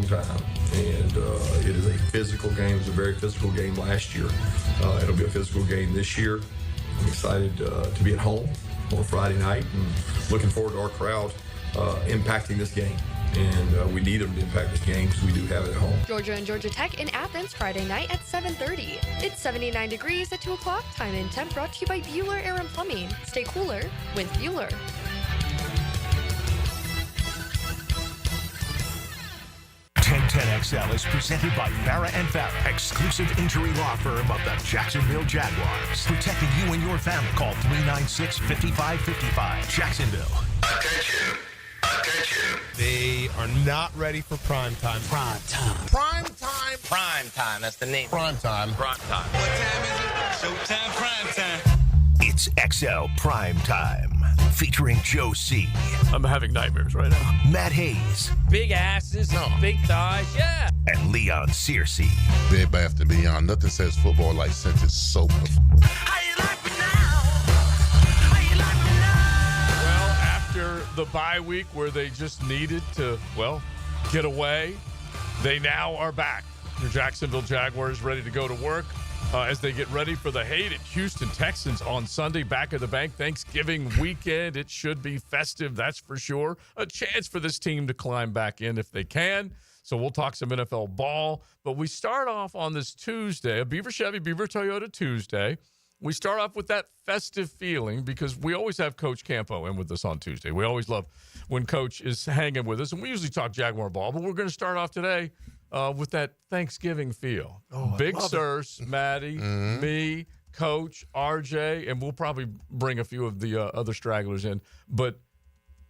Primetime, and it is a physical game. It was a very physical game last year. It'll be a physical game this year. I'm excited to be at home on Friday night and looking forward to our crowd impacting this game. And we need them to impact this game because we do have it at home. Georgia and Georgia Tech in Athens Friday night at 7:30. It's 79 degrees at 2 o'clock. Time and temp brought to you by Bueller Air and Plumbing. Stay cooler with Bueller. 1010XL is presented by Farah and Farah, exclusive injury law firm of the Jacksonville Jaguars. Protecting you and your family. Call 396-5555. Jacksonville. Attention. They are not ready for prime time. Prime time. That's the name. Prime time. What time is it? Showtime prime time. It's XL Prime Time, featuring Joe C. I'm having nightmares right now. Matt Hayes. Big asses, big thighs, yeah. And Leon Searcy. Bed Bath & Beyond. Nothing says football like scented soap. How you like me now? How you like me now? Well, after the bye week where they just needed to, get away, they now are back. The Jacksonville Jaguars ready to go to work as they get ready for the hated Houston Texans on Sunday. Back at the bank, Thanksgiving weekend. It should be festive, that's for sure. A chance for this team to climb back in if they can. So we'll talk some NFL ball. But we start off on this Tuesday, a Beaver Chevy, Beaver Toyota Tuesday. We start off with that festive feeling because we always have Coach Campo in with us on Tuesday. We always love when Coach is hanging with us. And we usually talk Jaguar ball, but we're going to start off today with that Thanksgiving feel. Big Sirs, Maddie, me, Coach, RJ, and we'll probably bring a few of the other stragglers in. But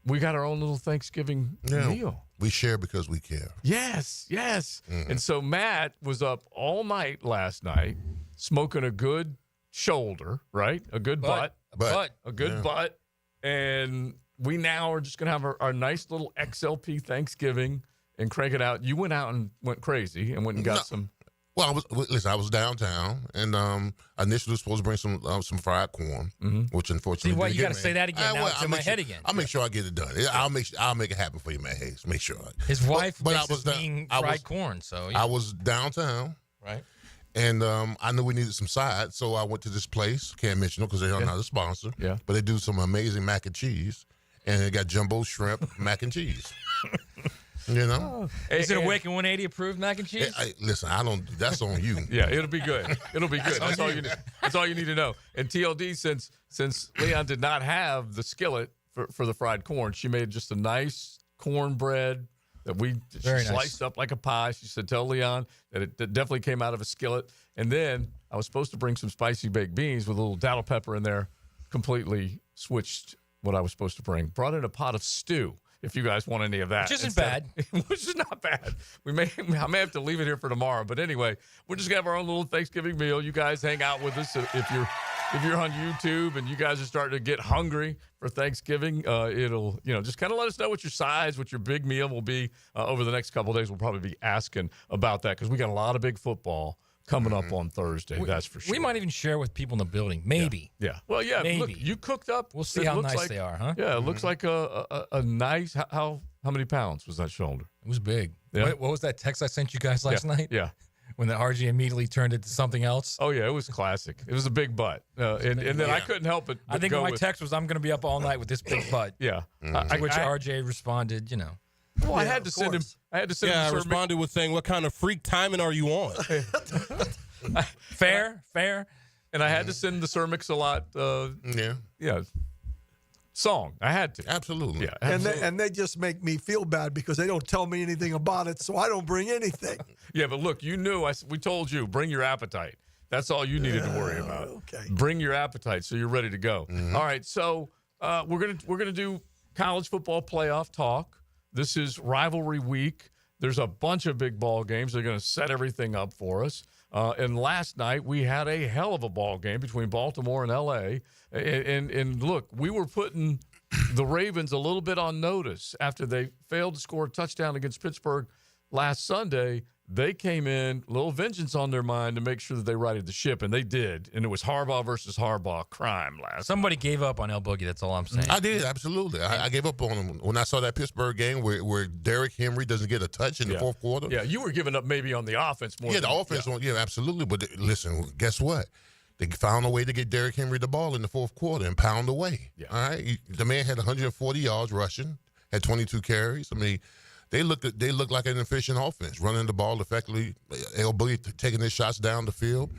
we got our own little Thanksgiving meal. We share because we care. Yes. And so Matt was up all night last night smoking a good shoulder, right? A good butt. A good butt. And we now are just going to have our nice little XLP Thanksgiving and crank it out. You went out and went crazy and went and got some. Well, I was downtown, and I initially was supposed to bring some fried corn, which unfortunately. See, you got to say that again. Now it's in my head again. I'll make sure I get it done. I'll make it happen for you, Matt Hayes. Make sure. His wife makes fried corn, so I was downtown, right? And I knew we needed some sides, so I went to this place. Can't mention them because they're not a sponsor. Yeah. But they do some amazing mac and cheese, and they got jumbo shrimp mac and cheese. You know, is it a Waking 180 approved mac and cheese? Listen, I don't. That's on you. Yeah, it'll be good. It'll be good. That's all you need. That's all you need to know. And TLD, since Leon did not have the skillet for the fried corn, she made just a nice cornbread that she sliced up like a pie. She said, "Tell Leon that it definitely came out of a skillet." And then I was supposed to bring some spicy baked beans with a little dowdle pepper in there. Completely switched what I was supposed to bring. Brought in a pot of stew. If you guys want any of that. Which isn't bad. Which is not bad. I may have to leave it here for tomorrow. But anyway, we're just going to have our own little Thanksgiving meal. You guys hang out with us. If you're on YouTube and you guys are starting to get hungry for Thanksgiving, it'll, just kind of let us know what your size, what your big meal will be over the next couple of days. We'll probably be asking about that because we got a lot of big football coming up on Thursday, that's for sure. We might even share with people in the building, maybe. Yeah. Well, yeah. Maybe. Look, you cooked up. We'll see how nice they are, huh? Yeah, it looks like a nice. How many pounds was that shoulder? It was big. Yeah. What was that text I sent you guys last night? Yeah. When the RG immediately turned into something else. Oh yeah, it was classic. It was a big butt, and then I couldn't help it. I think my text was, "I'm going to be up all night with this big butt." Yeah. To which RJ responded, Well, I had to send him. I responded with saying, "What kind of freak timing are you on?" Fair. And I had to send the Sir Mix-a-Lot. Song. I had to. Absolutely. Yeah. Absolutely. And they just make me feel bad because they don't tell me anything about it, so I don't bring anything. Yeah, but look, we told you, bring your appetite. That's all you needed to worry about. Okay. Bring your appetite so you're ready to go. All right, so we're gonna do college football playoff talk. This is rivalry week. There's a bunch of big ball games. They're going to set everything up for us. And last night we had a hell of a ball game between Baltimore and L.A. And look, we were putting the Ravens a little bit on notice after they failed to score a touchdown against Pittsburgh last Sunday. they came in, a little vengeance on their mind to make sure that they righted the ship, and they did. And it was Harbaugh versus Harbaugh crime last Somebody gave up on El Boogie. That's all I'm saying. I did, absolutely. I gave up on him when I saw that Pittsburgh game where Derrick Henry doesn't get a touch in the fourth quarter. Yeah, you were giving up maybe on the offense more. Yeah, the offense, absolutely. But listen, guess what? They found a way to get Derrick Henry the ball in the fourth quarter and pound away. Yeah. All right, the man had 140 yards rushing, had 22 carries. I mean, they looked like an efficient offense, running the ball effectively. El Boogie taking his shots down the field.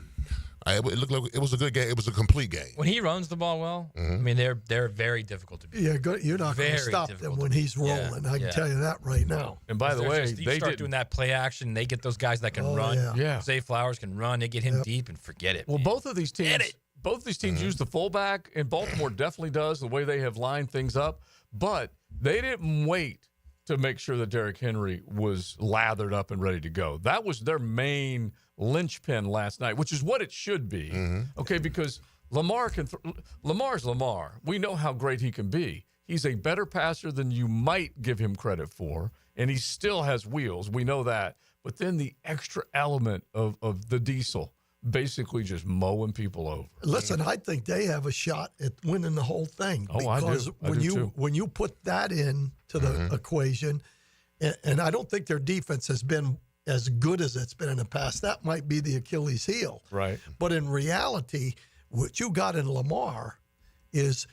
It looked like it was a good game. It was a complete game. When he runs the ball well, I mean, they're very difficult to beat. Yeah, you're not going to stop them when he's rolling. I can tell you that right now. And by the way, they start doing that play action. They get those guys that can run. Yeah. Zay Flowers can run. They get him deep and forget it. Well, man. both of these teams use the fullback, and Baltimore definitely does the way they have lined things up. But they didn't wait to make sure that Derrick Henry was lathered up and ready to go. That was their main linchpin last night, which is what it should be. Okay, because Lamar's Lamar. We know how great he can be. He's a better passer than you might give him credit for, and he still has wheels. We know that. But then the extra element of the diesel, basically just mowing people over. Listen, I think they have a shot at winning the whole thing. Oh, because I do. when you put that in to the equation, and I don't think their defense has been as good as it's been in the past. That might be the Achilles heel. Right. But in reality, what you got in Lamar is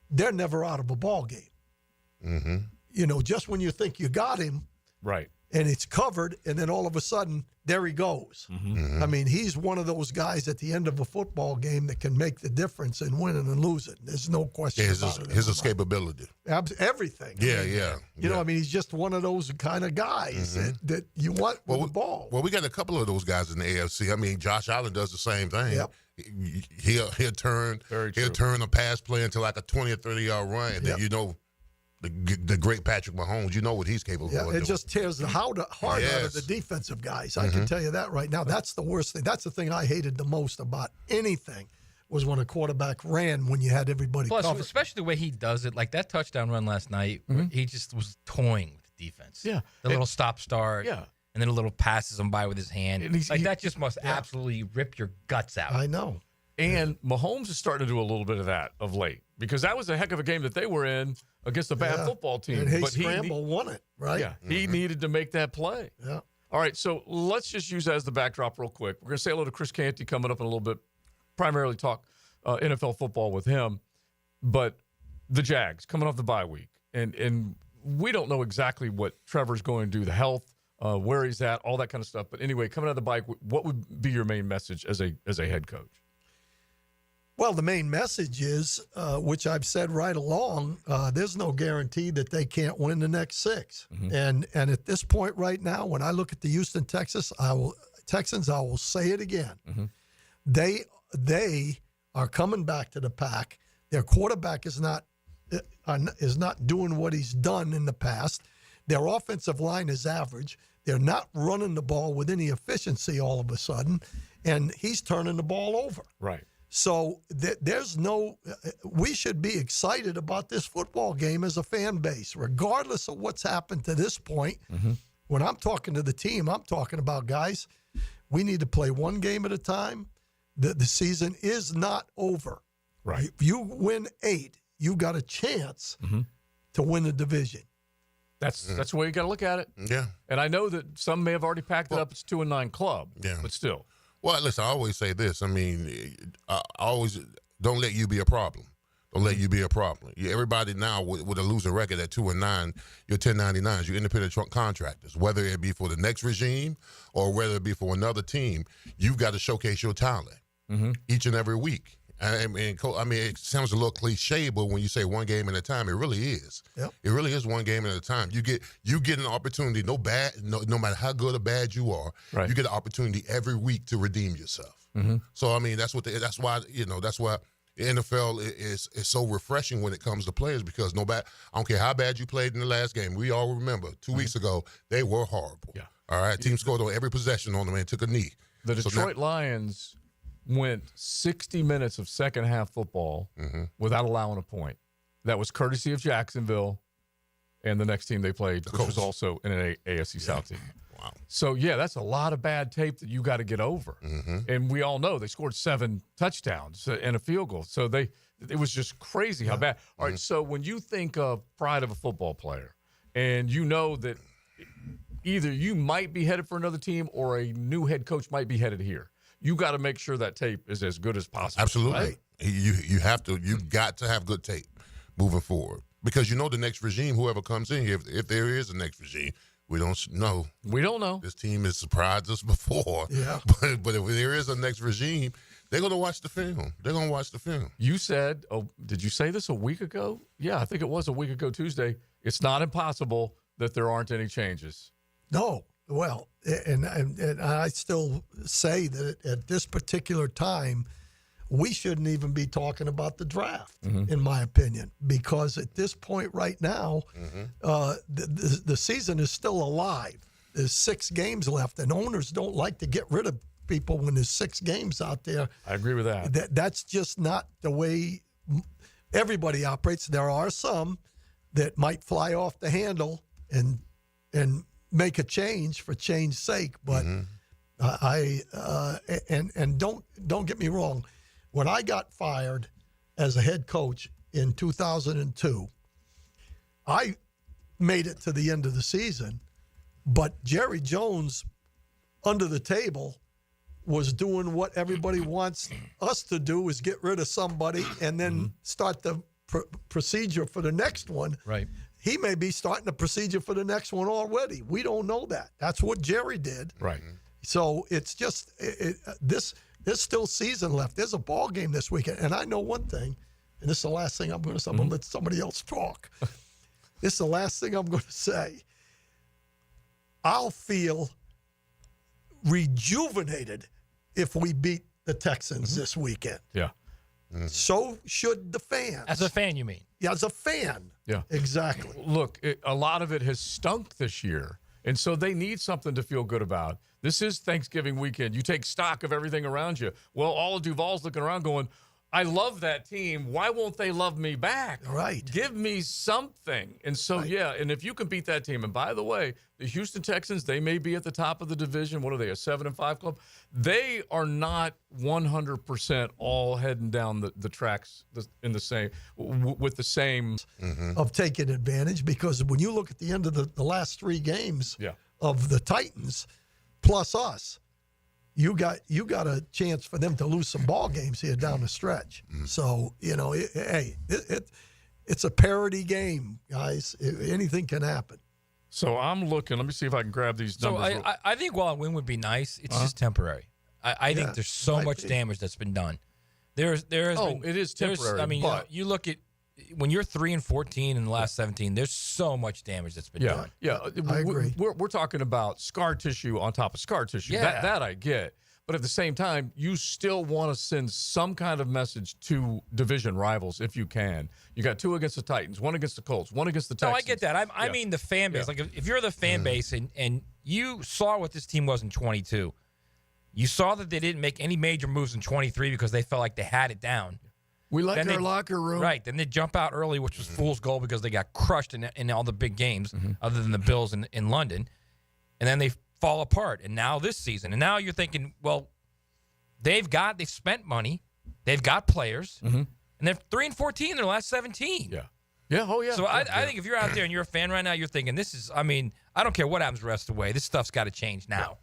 they're never out of a ball game. You know, just when you think you got him, right, and it's covered, and then all of a sudden, there he goes. I mean, he's one of those guys at the end of a football game that can make the difference in winning and losing. There's no question about it. His escapability. Everything. You know, I mean, he's just one of those kind of guys that you want with the ball. Well, we got a couple of those guys in the AFC. I mean, Josh Allen does the same thing. Yep. He'll turn a pass play into like a 20 or 30-yard run, and then you know, the great Patrick Mahomes, you know what he's capable of doing. It just tears the heart out of the defensive guys. I can tell you that right now. That's the worst thing. That's the thing I hated the most about anything was when a quarterback ran when you had everybody covered. Especially the way he does it, like that touchdown run last night, he just was toying with the defense. Yeah. The little stop-start. Yeah. And then a little passes him by with his hand. That just must absolutely rip your guts out. I know. And Mahomes is starting to do a little bit of that of late because that was a heck of a game that they were in against a bad football team. And Scramble won it, right? Yeah, he needed to make that play. Yeah. All right, so let's just use that as the backdrop real quick. We're going to say hello to Chris Canty coming up in a little bit, primarily talk NFL football with him. But the Jags coming off the bye week, and we don't know exactly what Trevor's going to do, the health, where he's at, all that kind of stuff. But anyway, coming out of the bye, what would be your main message as a head coach? Well, the main message is, which I've said right along, there's no guarantee that they can't win the next 6. And at this point right now, when I look at the Houston Texans, I will say it again. They are coming back to the pack. Their quarterback is not doing what he's done in the past. Their offensive line is average. They're not running the ball with any efficiency all of a sudden, and he's turning the ball over. Right. So there's we should be excited about this football game as a fan base, regardless of what's happened to this point. When I'm talking to the team, I'm talking about, guys, we need to play one game at a time. The season is not over. Right. If you win 8, you got a chance to win the division. That's the way you got to look at it. Yeah. And I know that some may have already packed it up. It's 2-9 club. Yeah. But still. Well, listen, I always say this. I mean, I always don't let you be a problem. Don't let you be a problem. Everybody now with a losing record at 2-9, you're 1099s. You're independent contractors. Whether it be for the next regime or whether it be for another team, you've got to showcase your talent each and every week. I mean, it sounds a little cliche, but when you say one game at a time, it really is. Yep. It really is one game at a time. You get an opportunity, no matter how good or bad you are, you get an opportunity every week to redeem yourself. So I mean, that's why the NFL is so refreshing when it comes to players, because I don't care how bad you played in the last game. We all remember 2 weeks ago they were horrible. Yeah. All right, team scored on every possession on them and took a knee. The Detroit Lions went 60 minutes of second half football without allowing a point. That was courtesy of Jacksonville and the next team they played, which was also an AFC South team. Wow. So, yeah, that's a lot of bad tape that you got to get over. And we all know they scored 7 touchdowns and a field goal. So it was just crazy how bad. All right, so when you think of pride of a football player and you know that either you might be headed for another team or a new head coach might be headed here, you got to make sure that tape is as good as possible. Absolutely. Right? You have to. You got to have good tape moving forward because you know the next regime, whoever comes in here, if there is a next regime, we don't know. We don't know. This team has surprised us before. Yeah. But if there is a next regime, they're going to watch the film. They're going to watch the film. You said, did you say this a week ago? Yeah, I think it was a week ago Tuesday. It's not impossible that there aren't any changes. No. Well, and I still say that at this particular time, we shouldn't even be talking about the draft, in my opinion, because at this point right now, the season is still alive. There's 6 games left, and owners don't like to get rid of people when there's 6 games out there. I agree with that. That's just not the way everybody operates. There are some that might fly off the handle and make a change for change's sake, but don't get me wrong. When I got fired as a head coach in 2002, I made it to the end of the season, but Jerry Jones, under the table, was doing what everybody wants us to do, is get rid of somebody and then start the procedure for the next one. Right. He may be starting the procedure for the next one already. We don't know that. That's what Jerry did. Right. So it's just there's still season left. There's a ball game this weekend, and I know one thing, and this is the last thing I'm going to say. I'm going to let somebody else talk. This is the last thing I'm going to say. I'll feel rejuvenated if we beat the Texans this weekend. Yeah. So should the fans. As a fan, you mean? Yeah, as a fan. Yeah. Exactly. Look, a lot of it has stunk this year, and so they need something to feel good about. This is Thanksgiving weekend. You take stock of everything around you. Well, all of Duval's looking around going, I love that team. Why won't they love me back? Right. Give me something. And so, yeah, and if you can beat that team, and by the way, the Houston Texans, they may be at the top of the division. What are they, a 7-5 club? They are not 100% all heading down the tracks in the same, with the same. Of taking advantage, because when you look at the end of the last 3 games of the Titans plus us, you got a chance for them to lose some ball games here down the stretch. So, it's a parity game, guys. Anything can happen. So I'm looking. Let me see if I can grab these numbers. So I think while a win would be nice, it's just temporary. I think there's so much damage that's been done. It is temporary. I mean, you look at when you're 3-14 in the last 17. There's so much damage that's been done. Yeah, I agree. We're talking about scar tissue on top of scar tissue. Yeah. That I get. But at the same time, you still want to send some kind of message to division rivals if you can. You got 2 against the Titans, 1 against the Colts, 1 against the Texans. No, I get that. I mean the fan base. Like if you're the fan base and you saw what this team was in 22, you saw that they didn't make any major moves in 23 because they felt like they had it down. We like our locker room. Right. Then they jump out early, which was fool's gold because they got crushed in all the big games other than the Bills in London. And then they fall apart. And now this season. And now you're thinking, well, they've spent money. They've got players. And they're 3-14 in their last 17. Yeah. Yeah. Oh, yeah. So I think if you're out there and you're a fan right now, you're thinking, I don't care what happens the rest of the way. This stuff's got to change now.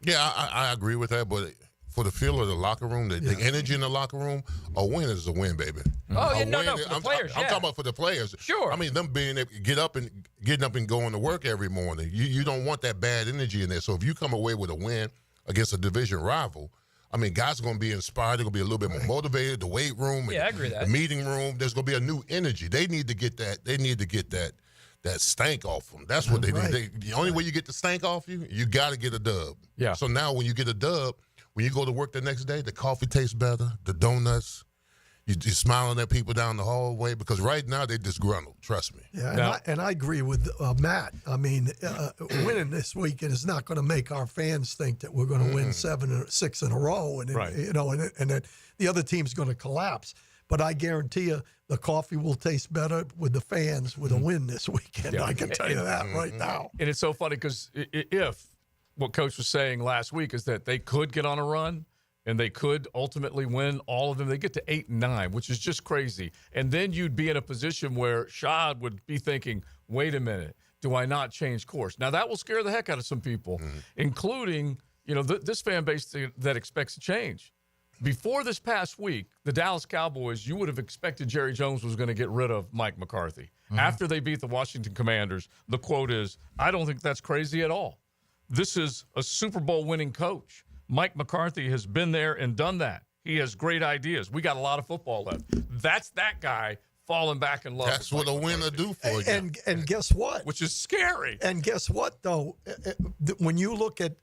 Yeah, I agree with that, but for the feel of the locker room, the energy in the locker room, a win is a win, baby. Oh, yeah, no, for the players, I'm talking about for the players. Sure. I mean, them being able to getting up and going to work every morning. You don't want that bad energy in there. So if you come away with a win against a division rival, I mean, guys are going to be inspired. They're going to be a little bit more motivated. The weight room, I agree with that. The meeting room, there's going to be a new energy. They need to get that. They need to get that stank off them. That's what they need. The only way you get the stank off you got to get a dub. Yeah. So now when you get a dub, when you go to work the next day, the coffee tastes better, the donuts, you're smiling at people down the hallway because right now they're disgruntled. Trust me. Yeah, and I agree with Matt. I mean, winning this weekend is not going to make our fans think that we're going to win 7 or 6 in a row, and that the other team's going to collapse. But I guarantee you, the coffee will taste better with the fans with a win this weekend. I can tell you that right now. And it's so funny because if what Coach was saying last week is that they could get on a run and they could ultimately win all of them. They get to 8-9, which is just crazy. And then you'd be in a position where Shad would be thinking, wait a minute, do I not change course? Now, that will scare the heck out of some people, including, this fan base that expects a change. Before this past week, the Dallas Cowboys, you would have expected Jerry Jones was going to get rid of Mike McCarthy. After they beat the Washington Commanders, the quote is, I don't think that's crazy at all. This is a Super Bowl winning coach. Mike McCarthy has been there and done that. He has great ideas. We got a lot of football left. That's that guy falling back in love. That's with what Mike a winner McCarthy. do for you. And guess what? Which is scary. And guess what, though? When you look at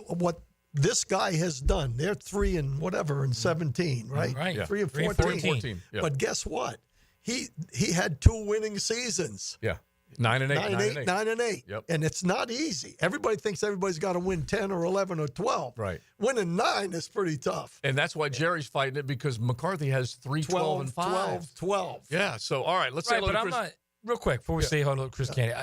what this guy has done, they're 3-17, right? Right. Yeah. 3 and 3 and 14. 14. Yeah. But guess what? He had 2 winning seasons. Yeah. 9-8. 9-8. Yep. And it's not easy. Everybody thinks everybody's got to win 10 or 11 or 12. Right. Winning 9 is pretty tough. And that's why Jerry's fighting it, because McCarthy has 3-12 and 5. 12. Yeah. So, all right, let's say Right, hello but to I'm Chris. not real quick before we say hello to Chris Candy.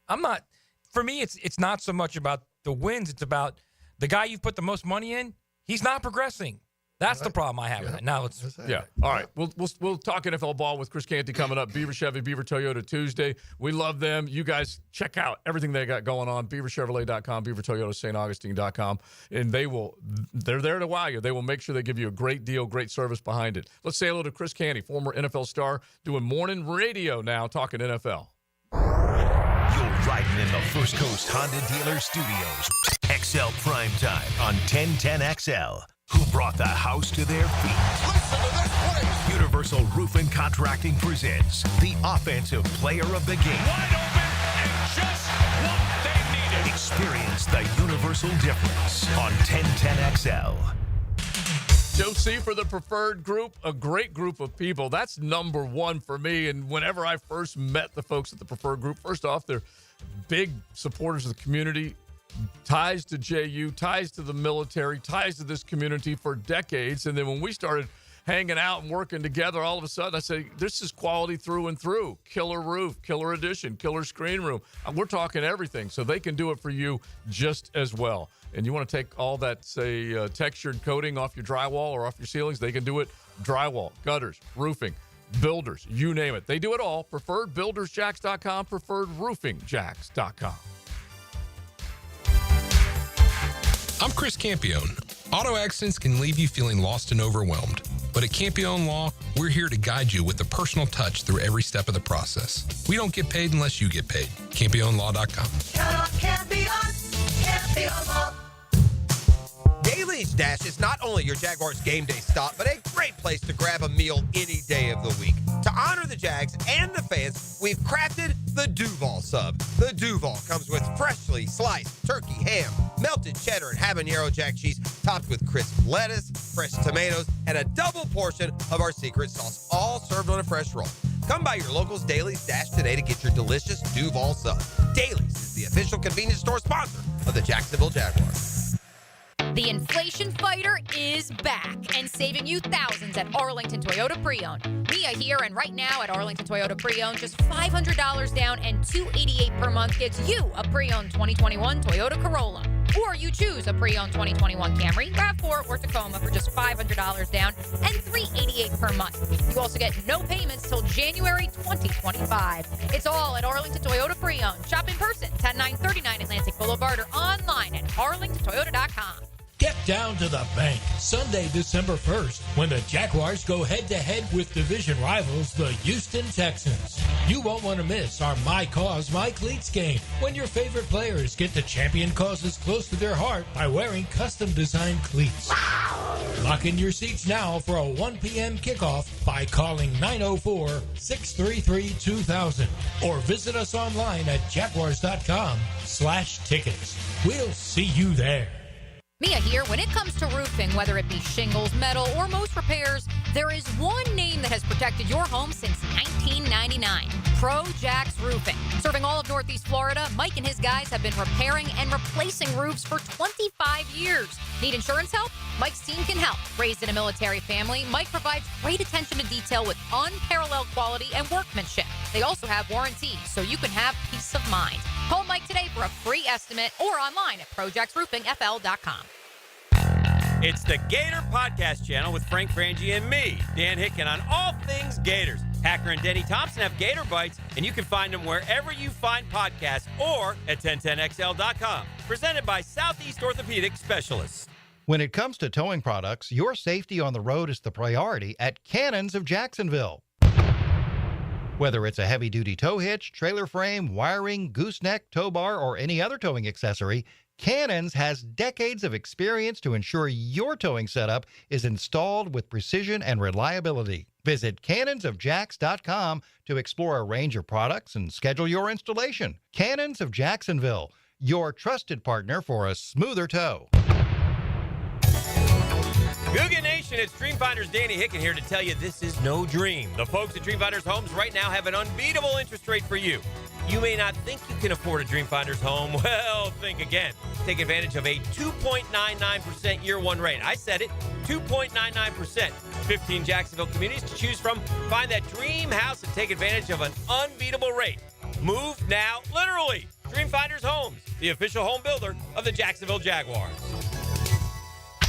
I'm not. For me, it's not so much about the wins. It's about the guy you've put the most money in. He's not progressing. That's the problem I have with it. Now let's. Yeah. All right. We'll talk NFL ball with Chris Canty coming up. Beaver Chevy, Beaver Toyota Tuesday. We love them. You guys check out everything they got going on. BeaverChevrolet.com, Beaver Toyota StAugustine.com, and they're there to wow you. They will make sure they give you a great deal, great service behind it. Let's say hello to Chris Canty, former NFL star, doing morning radio now, talking NFL. You're riding in the First Coast Honda Dealer Studios. XL Primetime on 1010XL. Who brought the house to their feet? Listen to this place. Universal Roofing Contracting presents the Offensive Player of the Game. Wide open and just what they needed. Experience the universal difference on 1010XL. Joe C for the Preferred Group, a great group of people. That's number one for me. And whenever I first met the folks at the Preferred Group, first off, they're big supporters of the community. Ties to JU, ties to the military, ties to this community for decades. And then when we started hanging out and working together, all of a sudden I say, this is quality through and through. Killer roof, killer addition, killer screen room. We're talking everything, so they can do it for you just as well. And you want to take all that, say, textured coating off your drywall or off your ceilings, they can do it. Drywall, gutters, roofing, builders, you name it. They do it all. PreferredBuildersJacks.com, PreferredRoofingJacks.com. I'm Chris Campione. Auto accidents can leave you feeling lost and overwhelmed. But at Campione Law, we're here to guide you with a personal touch through every step of the process. We don't get paid unless you get paid. CampioneLaw.com. Count on Campion, Campion Law. Daly's Dash is not only your Jaguars game day stop, but a great place to grab a meal any day of the week. To honor the Jags and the fans, we've crafted the Duval Sub. The Duval comes with freshly sliced turkey, ham, melted cheddar, and habanero jack cheese, topped with crisp lettuce, fresh tomatoes, and a double portion of our secret sauce, all served on a fresh roll. Come by your local's Daly's Dash today to get your delicious Duval Sub. Daly's is the official convenience store sponsor of the Jacksonville Jaguars. The inflation fighter is back and saving you thousands at Arlington Toyota Pre-Owned. Mia here, and right now at Arlington Toyota Pre-Owned, just $500 down and $288 per month gets you a pre-owned 2021 Toyota Corolla. Or you choose a pre-owned 2021 Camry, RAV4, or Tacoma for just $500 down and $388 per month. You also get no payments till January 2025. It's all at Arlington Toyota Pre-Owned. Shop in person, 10939 Atlantic Boulevard, or online at arlingtontoyota.com. Get down to the bank Sunday, December 1st, when the Jaguars go head-to-head with division rivals, the Houston Texans. You won't want to miss our My Cause, My Cleats game, when your favorite players get to champion causes close to their heart by wearing custom-designed cleats. Lock in your seats now for a 1 p.m. kickoff by calling 904-633-2000 or visit us online at jaguars.com/tickets. We'll see you there. Mia here. When it comes to roofing, whether it be shingles, metal, or most repairs, there is one name that has protected your home since 1999. Pro Jax Roofing. Serving all of Northeast Florida, Mike and his guys have been repairing and replacing roofs for 25 years. Need insurance help? Mike's team can help. Raised in a military family, Mike provides great attention to detail with unparalleled quality and workmanship. They also have warranties, so you can have peace of mind. Call Mike today for a free estimate or online at projectsroofingfl.com. It's the Gator Podcast Channel with Frank Frangie and me, Dan Hicken, on all things Gators. Hacker and Denny Thompson have Gator Bites, and you can find them wherever you find podcasts or at 1010XL.com. Presented by Southeast Orthopedic Specialists. When it comes to towing products, your safety on the road is the priority at Cannons of Jacksonville. Whether it's a heavy-duty tow hitch, trailer frame, wiring, gooseneck, tow bar, or any other towing accessory, Cannons has decades of experience to ensure your towing setup is installed with precision and reliability. Visit cannonsofjax.com to explore a range of products and schedule your installation. Cannons of Jacksonville, your trusted partner for a smoother tow. Googa Nation, it's Dreamfinders Danny Hicken here to tell you this is no dream. The folks at Dreamfinders Homes right now have an unbeatable interest rate for you. You may not think you can afford a Dreamfinders home. Well, think again. Take advantage of a 2.99% year one rate. I said it, 2.99%. 15 Jacksonville communities to choose from. Find that dream house and take advantage of an unbeatable rate. Move now, literally. Dreamfinders Homes, the official home builder of the Jacksonville Jaguars.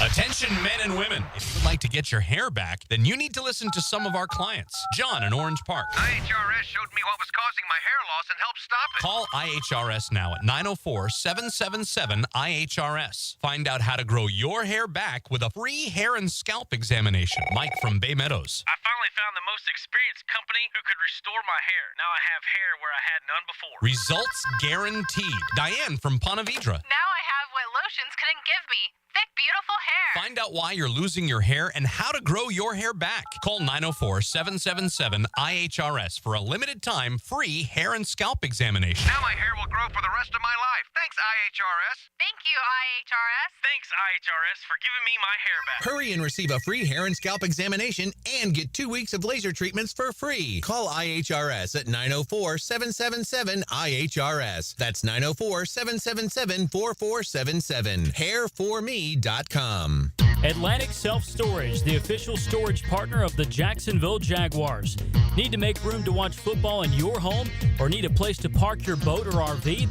Attention men and women. If you would like to get your hair back, then you need to listen to some of our clients. John in Orange Park. IHRS showed me what was causing my hair loss and helped stop it. Call IHRS now at 904-777-IHRS. Find out how to grow your hair back with a free hair and scalp examination. Mike from Bay Meadows. I finally found the most experienced company who could restore my hair. Now I have hair where I had none before. Results guaranteed. Diane from Ponte Vedra. Now I have what lotions couldn't give me. Thick, beautiful hair. Find out why you're losing your hair and how to grow your hair back. Call 904-777-IHRS for a limited time free hair and scalp examination. Now my hair will grow for the rest of my life. Thanks, IHRS. Thank you, IHRS. Thanks, IHRS, for giving me my hair back. Hurry and receive a free hair and scalp examination and get 2 weeks of laser treatments for free. Call IHRS at 904-777-IHRS. That's 904-777-4477. Hairforme.com. Atlantic Self-Storage, the official storage partner of the Jacksonville Jaguars. Need to make room to watch football in your home or need a place to park your boat or RV?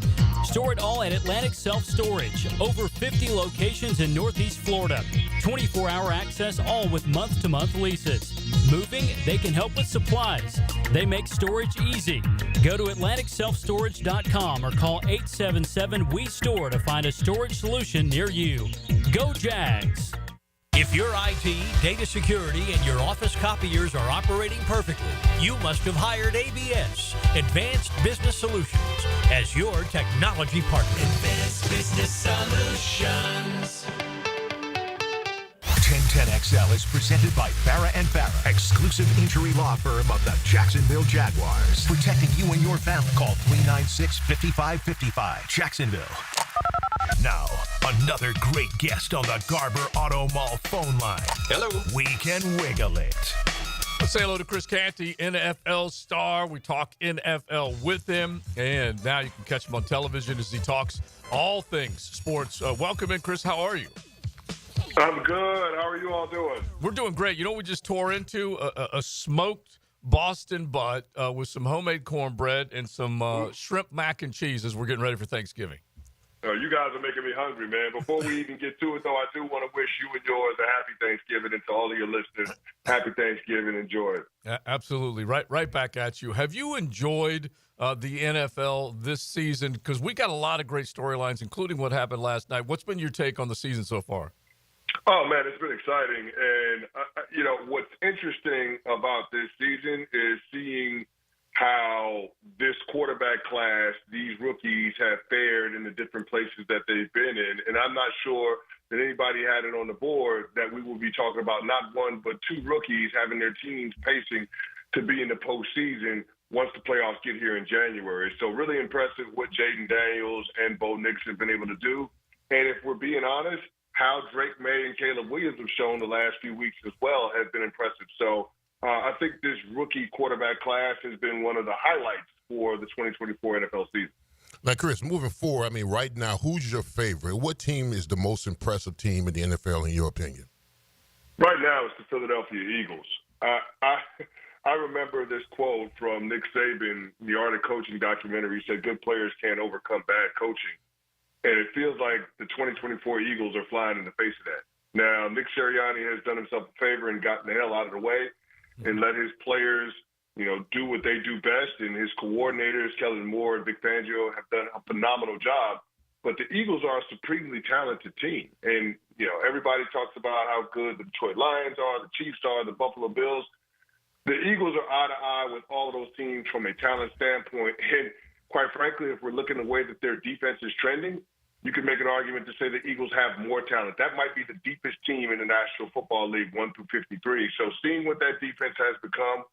Store it all at Atlantic Self-Storage. Over 50 locations in Northeast Florida. 24-hour access, all with month-to-month leases. Moving? They can help with supplies. They make storage easy. Go to AtlanticSelfStorage.com or call 877-WE-STORE to find a storage solution near you. Go Jags! If your IT, data security, and your office copiers are operating perfectly, you must have hired ABS, Advanced Business Solutions, as your technology partner. Advanced Business Solutions. 1010XL is presented by Farah and Farah, exclusive injury law firm of the Jacksonville Jaguars. Protecting you and your family. Call 396-5555. Jacksonville. Now, another great guest on the Garber Auto Mall phone line. Hello. We can wiggle it. Let's say hello to Chris Canty, NFL star. We talk NFL with him, and now you can catch him on television as he talks all things sports. Welcome in, Chris. How are you? I'm good. How are you all doing? We're doing great. You know, we just tore into a smoked Boston butt with some homemade cornbread and some shrimp mac and cheese as we're getting ready for Thanksgiving. You guys are making me hungry, man. Before we even get to it, though, I do want to wish you and yours a happy Thanksgiving, and to all of your listeners, happy Thanksgiving. Enjoy it. Absolutely. Right back at you. Have you enjoyed the NFL this season? Because we got a lot of great storylines, including what happened last night. What's been your take on the season so far? Oh, man, it's been exciting. And, what's interesting about this season is seeing how this quarterback class, these rookies, have fared in the different places that they've been in. And I'm not sure that anybody had it on the board that we will be talking about not one but two rookies having their teams pacing to be in the postseason once the playoffs get here in January. So really impressive what Jaden Daniels and Bo Nix have been able to do. And if we're being honest, how Drake May and Caleb Williams have shown the last few weeks as well has been impressive. So I think this rookie quarterback class has been one of the highlights for the 2024 NFL season. Now, Chris, moving forward, I mean, right now, who's your favorite? What team is the most impressive team in the NFL, in your opinion? Right now, it's the Philadelphia Eagles. I remember this quote from Nick Saban, the Art of Coaching documentary. He said, good players can't overcome bad coaching. And it feels like the 2024 Eagles are flying in the face of that. Now, Nick Sirianni has done himself a favor and gotten the hell out of the way and let his players, do what they do best. And his coordinators, Kellen Moore and Vic Fangio, have done a phenomenal job. But the Eagles are a supremely talented team. And, everybody talks about how good the Detroit Lions are, the Chiefs are, the Buffalo Bills. The Eagles are eye to eye with all of those teams from a talent standpoint. And quite frankly, if we're looking at the way that their defense is trending, you could make an argument to say the Eagles have more talent. That might be the deepest team in the National Football League, 1 through 53. So seeing what that defense has become,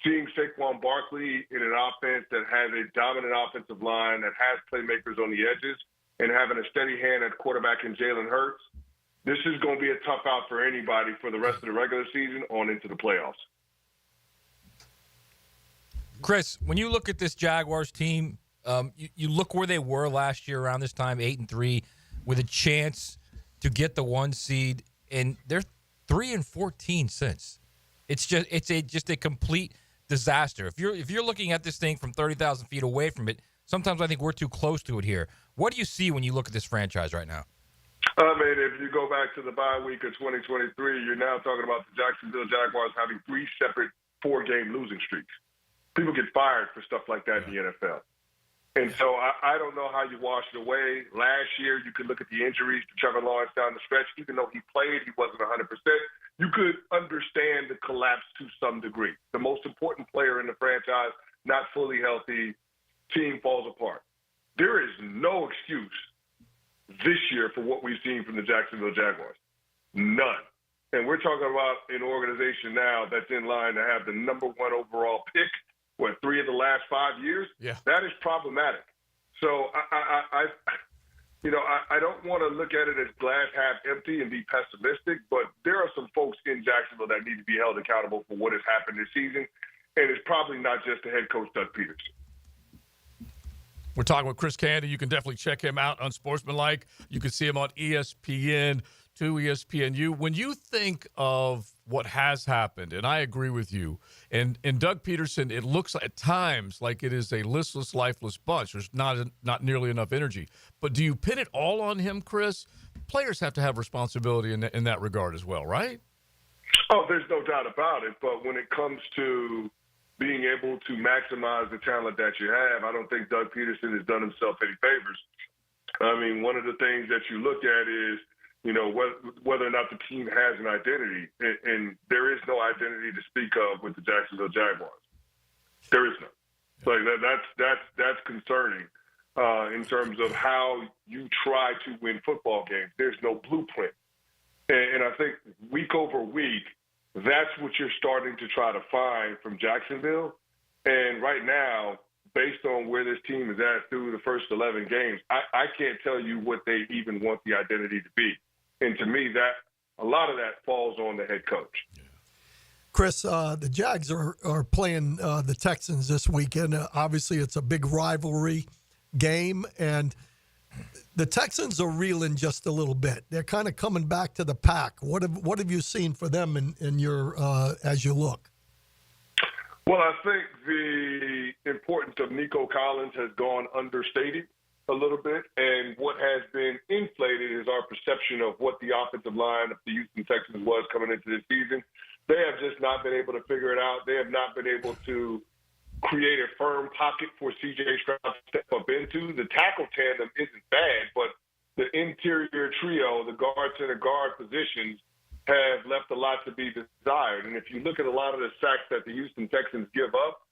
seeing Saquon Barkley in an offense that has a dominant offensive line, that has playmakers on the edges, and having a steady hand at quarterback in Jalen Hurts, this is going to be a tough out for anybody for the rest of the regular season on into the playoffs. Chris, when you look at this Jaguars team, you look where they were last year around this time, 8-3, with a chance to get the 1 seed, and they're 3-14 since. It's just a complete disaster. If you're looking at this thing from 30,000 feet away from it, sometimes I think we're too close to it here. What do you see when you look at this franchise right now? I mean, if you go back to the bye week of 2023, you're now talking about the Jacksonville Jaguars having 3 separate 4-game losing streaks. People get fired for stuff like that in the NFL. And so I don't know how you wash it away. Last year, you could look at the injuries to Trevor Lawrence down the stretch. Even though he played, he wasn't 100%. You could understand the collapse to some degree. The most important player in the franchise, not fully healthy, team falls apart. There is no excuse this year for what we've seen from the Jacksonville Jaguars. None. And we're talking about an organization now that's in line to have the number 1 overall pick, 3 of the last 5 years? Yeah. That is problematic. So I don't want to look at it as glass half empty and be pessimistic, but there are some folks in Jacksonville that need to be held accountable for what has happened this season, and it's probably not just the head coach, Doug Peterson. We're talking with Chris Candy. You can definitely check him out on Sportsmanlike. You can see him on ESPN, to ESPNU. When you think of what has happened, and I agree with you, and Doug Peterson, it looks at times like it is a listless, lifeless bunch. There's not nearly enough energy. But do you pin it all on him, Chris? Players have to have responsibility in that regard as well, right? Oh, there's no doubt about it. But when it comes to being able to maximize the talent that you have, I don't think Doug Peterson has done himself any favors. I mean, one of the things that you look at is, whether or not the team has an identity, and there is no identity to speak of with the Jacksonville Jaguars. There is none. So that's concerning in terms of how you try to win football games. There's no blueprint, and I think week over week, that's what you're starting to try to find from Jacksonville. And right now, based on where this team is at through the first 11 games, I can't tell you what they even want the identity to be. And to me, that a lot of that falls on the head coach. Chris, the Jags are playing the Texans this weekend. Obviously, it's a big rivalry game, and the Texans are reeling just a little bit. They're kind of coming back to the pack. What have you seen for them in your as you look? Well, I think the importance of Nico Collins has gone understated a little bit, and what has been inflated is our perception of what the offensive line of the Houston Texans was coming into this season. They have just not been able to figure it out. They have not been able to create a firm pocket for C.J. Stroud to step up into. The tackle tandem isn't bad, but the interior trio, the guard center guard positions, have left a lot to be desired. And if you look at a lot of the sacks that the Houston Texans give up,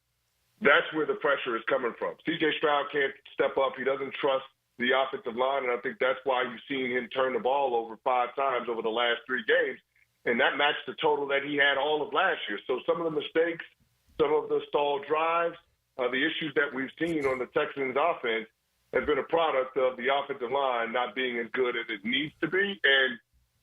that's where the pressure is coming from. C.J. Stroud can't step up. He doesn't trust the offensive line, and I think that's why you've seen him turn the ball over 5 times over the last 3 games, and that matched the total that he had all of last year. So some of the mistakes, some of the stalled drives, the issues that we've seen on the Texans' offense has been a product of the offensive line not being as good as it needs to be. And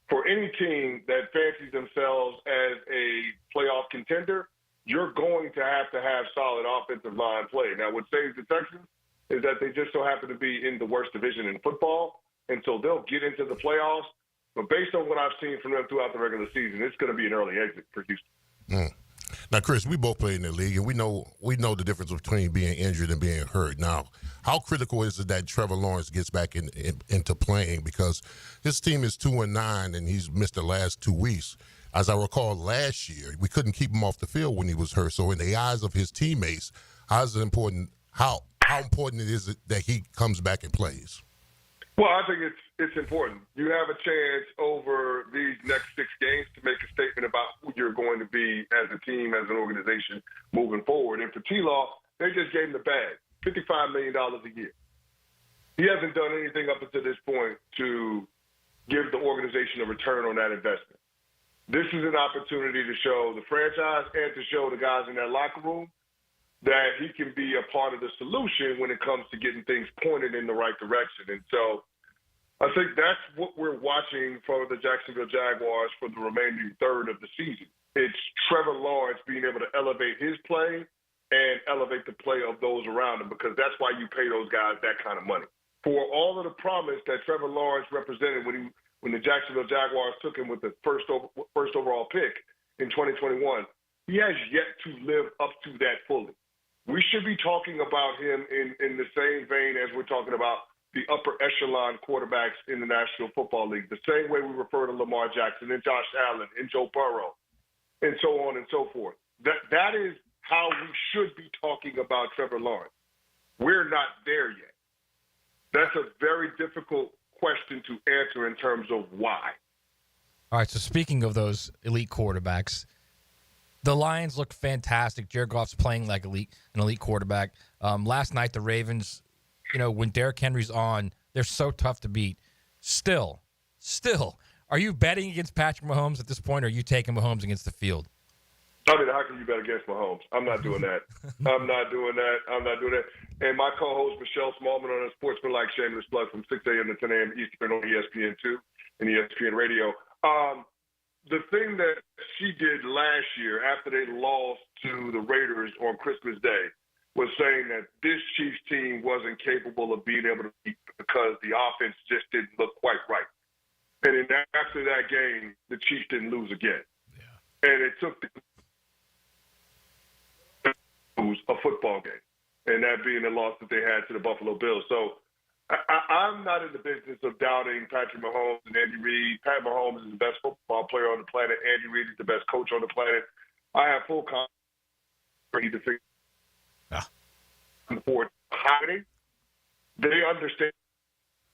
for any team that fancies themselves as a playoff contender, you're going to have solid offensive line play. Now, what saves the Texans is that they just so happen to be in the worst division in football, and so they'll get into the playoffs. But based on what I've seen from them throughout the regular season, it's going to be an early exit for Houston. Now, Chris, we both play in the league, and we know the difference between being injured and being hurt. Now, how critical is it that Trevor Lawrence gets back into playing? Because his team is 2-9, and he's missed the last 2 weeks. As I recall, last year we couldn't keep him off the field when he was hurt. So, in the eyes of his teammates, how important it is that he comes back and plays? Well, I think it's important. You have a chance over these next 6 games to make a statement about who you're going to be as a team, as an organization moving forward. And for T-Law, they just gave him the bag, $55 million a year. He hasn't done anything up until this point to give the organization a return on that investment. This is an opportunity to show the franchise and to show the guys in that locker room that he can be a part of the solution when it comes to getting things pointed in the right direction. And so I think that's what we're watching for the Jacksonville Jaguars for the remaining third of the season. It's Trevor Lawrence being able to elevate his play and elevate the play of those around him, because that's why you pay those guys that kind of money. For all of the promise that Trevor Lawrence represented when the Jacksonville Jaguars took him with the first overall pick in 2021, he has yet to live up to that fully. We should be talking about him in the same vein as we're talking about the upper echelon quarterbacks in the National Football League, the same way we refer to Lamar Jackson and Josh Allen and Joe Burrow and so on and so forth. That is how we should be talking about Trevor Lawrence. We're not there yet. That's a very difficult question to answer in terms of why. All right, so speaking of those elite quarterbacks, the Lions look fantastic. Jared Goff's playing like an elite quarterback. Last night, the Ravens, when Derrick Henry's on, they're so tough to beat. Still, are you betting against Patrick Mahomes at this point, or are you taking Mahomes against the field? I mean, how can you bet against Mahomes? I'm not doing that. I'm not doing that. And my co-host, Michelle Smallman, on a Sportsmanlike Shameless Plug from 6 a.m. to 10 a.m. Eastern on ESPN2 and ESPN Radio. The thing that she did last year after they lost to the Raiders on Christmas Day was saying that this Chiefs team wasn't capable of being able to beat because the offense just didn't look quite right. And then after that game, the Chiefs didn't lose again. Yeah. And it took a football game, and that being the loss that they had to the Buffalo Bills. So I'm not in the business of doubting Patrick Mahomes and Andy Reid. Pat Mahomes is the best football player on the planet. Andy Reid is the best coach on the planet. I have full confidence to figure for hiding. They understand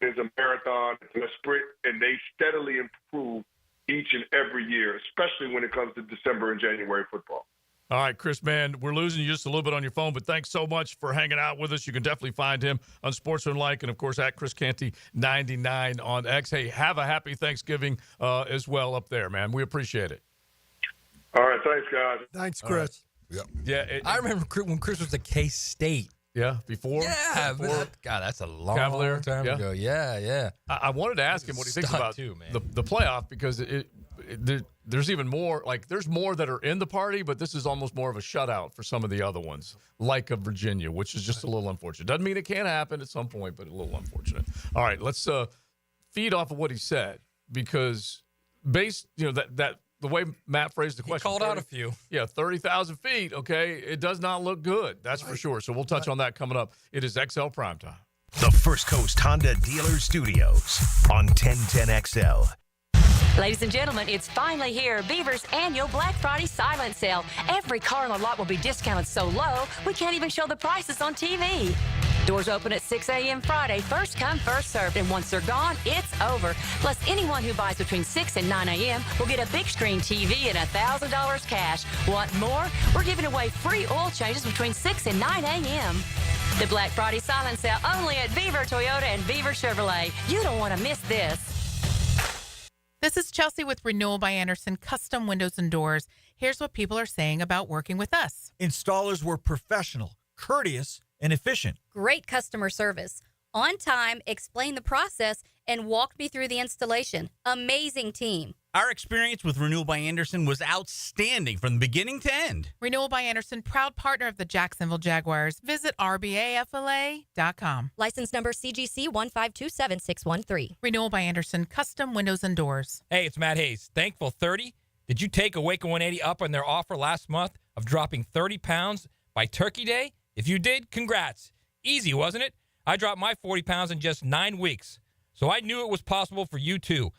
it's a marathon, it's a sprint, and they steadily improve each and every year, especially when it comes to December and January football. All right, Chris, man, we're losing you just a little bit on your phone, but thanks so much for hanging out with us. You can definitely find him on Sportsmanlike and, of course, at Chris Canty 99 on X. Hey, have a happy Thanksgiving as well up there, man. We appreciate it. All right, thanks, guys. Thanks, Chris. Yep. Yeah, I remember when Chris was at K-State. Yeah, before? Yeah, before God, that's a long Cavalier, time ago. Yeah. I wanted to ask him what he thinks about the playoff, because there's even more, there's more that are in the party, but this is almost more of a shutout for some of the other ones, like of Virginia, which is just a little unfortunate. Doesn't mean it can't happen at some point, but a little unfortunate. All right, let's feed off of what he said, because that the way Matt phrased the question. He called out a few. Yeah, 30,000 feet, okay? It does not look good, that's for sure. So we'll touch on that coming up. It is XL Primetime. The First Coast Honda Dealer Studios on 1010XL. Ladies and gentlemen, it's finally here. Beaver's annual Black Friday silent sale. Every car on the lot will be discounted so low, we can't even show the prices on TV. Doors open at 6 a.m. Friday. First come, first served. And once they're gone, it's over. Plus, anyone who buys between 6 and 9 a.m. will get a big screen TV and $1,000 cash. Want more? We're giving away free oil changes between 6 and 9 a.m. The Black Friday silent sale only at Beaver Toyota and Beaver Chevrolet. You don't want to miss this. This is Chelsea with Renewal by Anderson Custom Windows and Doors. Here's what people are saying about working with us. Installers were professional, courteous, and efficient. Great customer service. On time, explained the process, and walked me through the installation. Amazing team. Our experience with Renewal by Anderson was outstanding from the beginning to end. Renewal by Anderson, proud partner of the Jacksonville Jaguars. Visit rbafla.com. License number CGC 1527613. Renewal by Anderson, custom windows and doors. Hey, it's Matt Hayes. Thankful 30 Did you take Awaken 180 up on their offer last month of dropping 30 pounds by Turkey Day? If you did, congrats. Easy, wasn't it? I dropped my 40 pounds in just 9 weeks. So I knew it was possible for you too.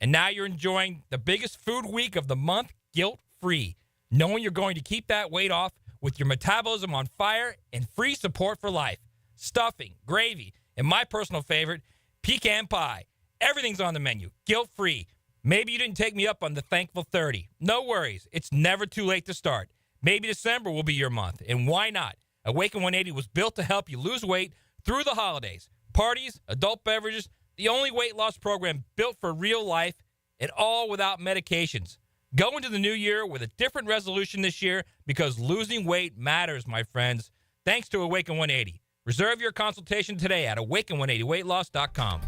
And now you're enjoying the biggest food week of the month guilt-free, knowing you're going to keep that weight off with your metabolism on fire and free support for life. Stuffing, gravy, and my personal favorite, pecan pie. Everything's on the menu, guilt-free. Maybe you didn't take me up on the Thankful 30. No worries. It's never too late to start. Maybe December will be your month, and why not? Awaken 180 was built to help you lose weight through the holidays. Parties, adult beverages, the only weight loss program built for real life, and all without medications. Go into the new year with a different resolution this year because losing weight matters, my friends. Thanks to Awaken 180. Reserve your consultation today at awaken180weightloss.com.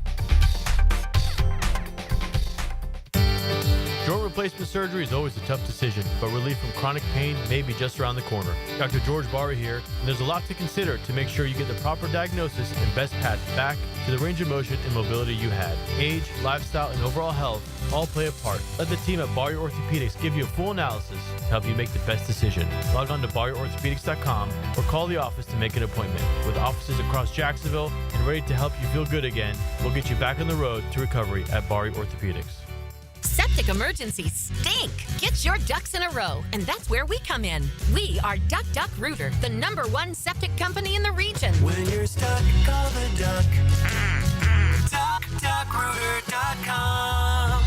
Joint replacement surgery is always a tough decision, but relief from chronic pain may be just around the corner. Dr. George Barry here, and there's a lot to consider to make sure you get the proper diagnosis and best path back to the range of motion and mobility you had. Age, lifestyle, and overall health all play a part. Let the team at Barry Orthopedics give you a full analysis to help you make the best decision. Log on to BarryOrthopedics.com or call the office to make an appointment. With offices across Jacksonville and ready to help you feel good again, we'll get you back on the road to recovery at Barry Orthopedics. Septic emergencies stink. Get your ducks in a row, and that's where we come in. We are Duck Duck Rooter, the #1 septic company in the region. When you're stuck, call the duck. DuckDuckRooter.com.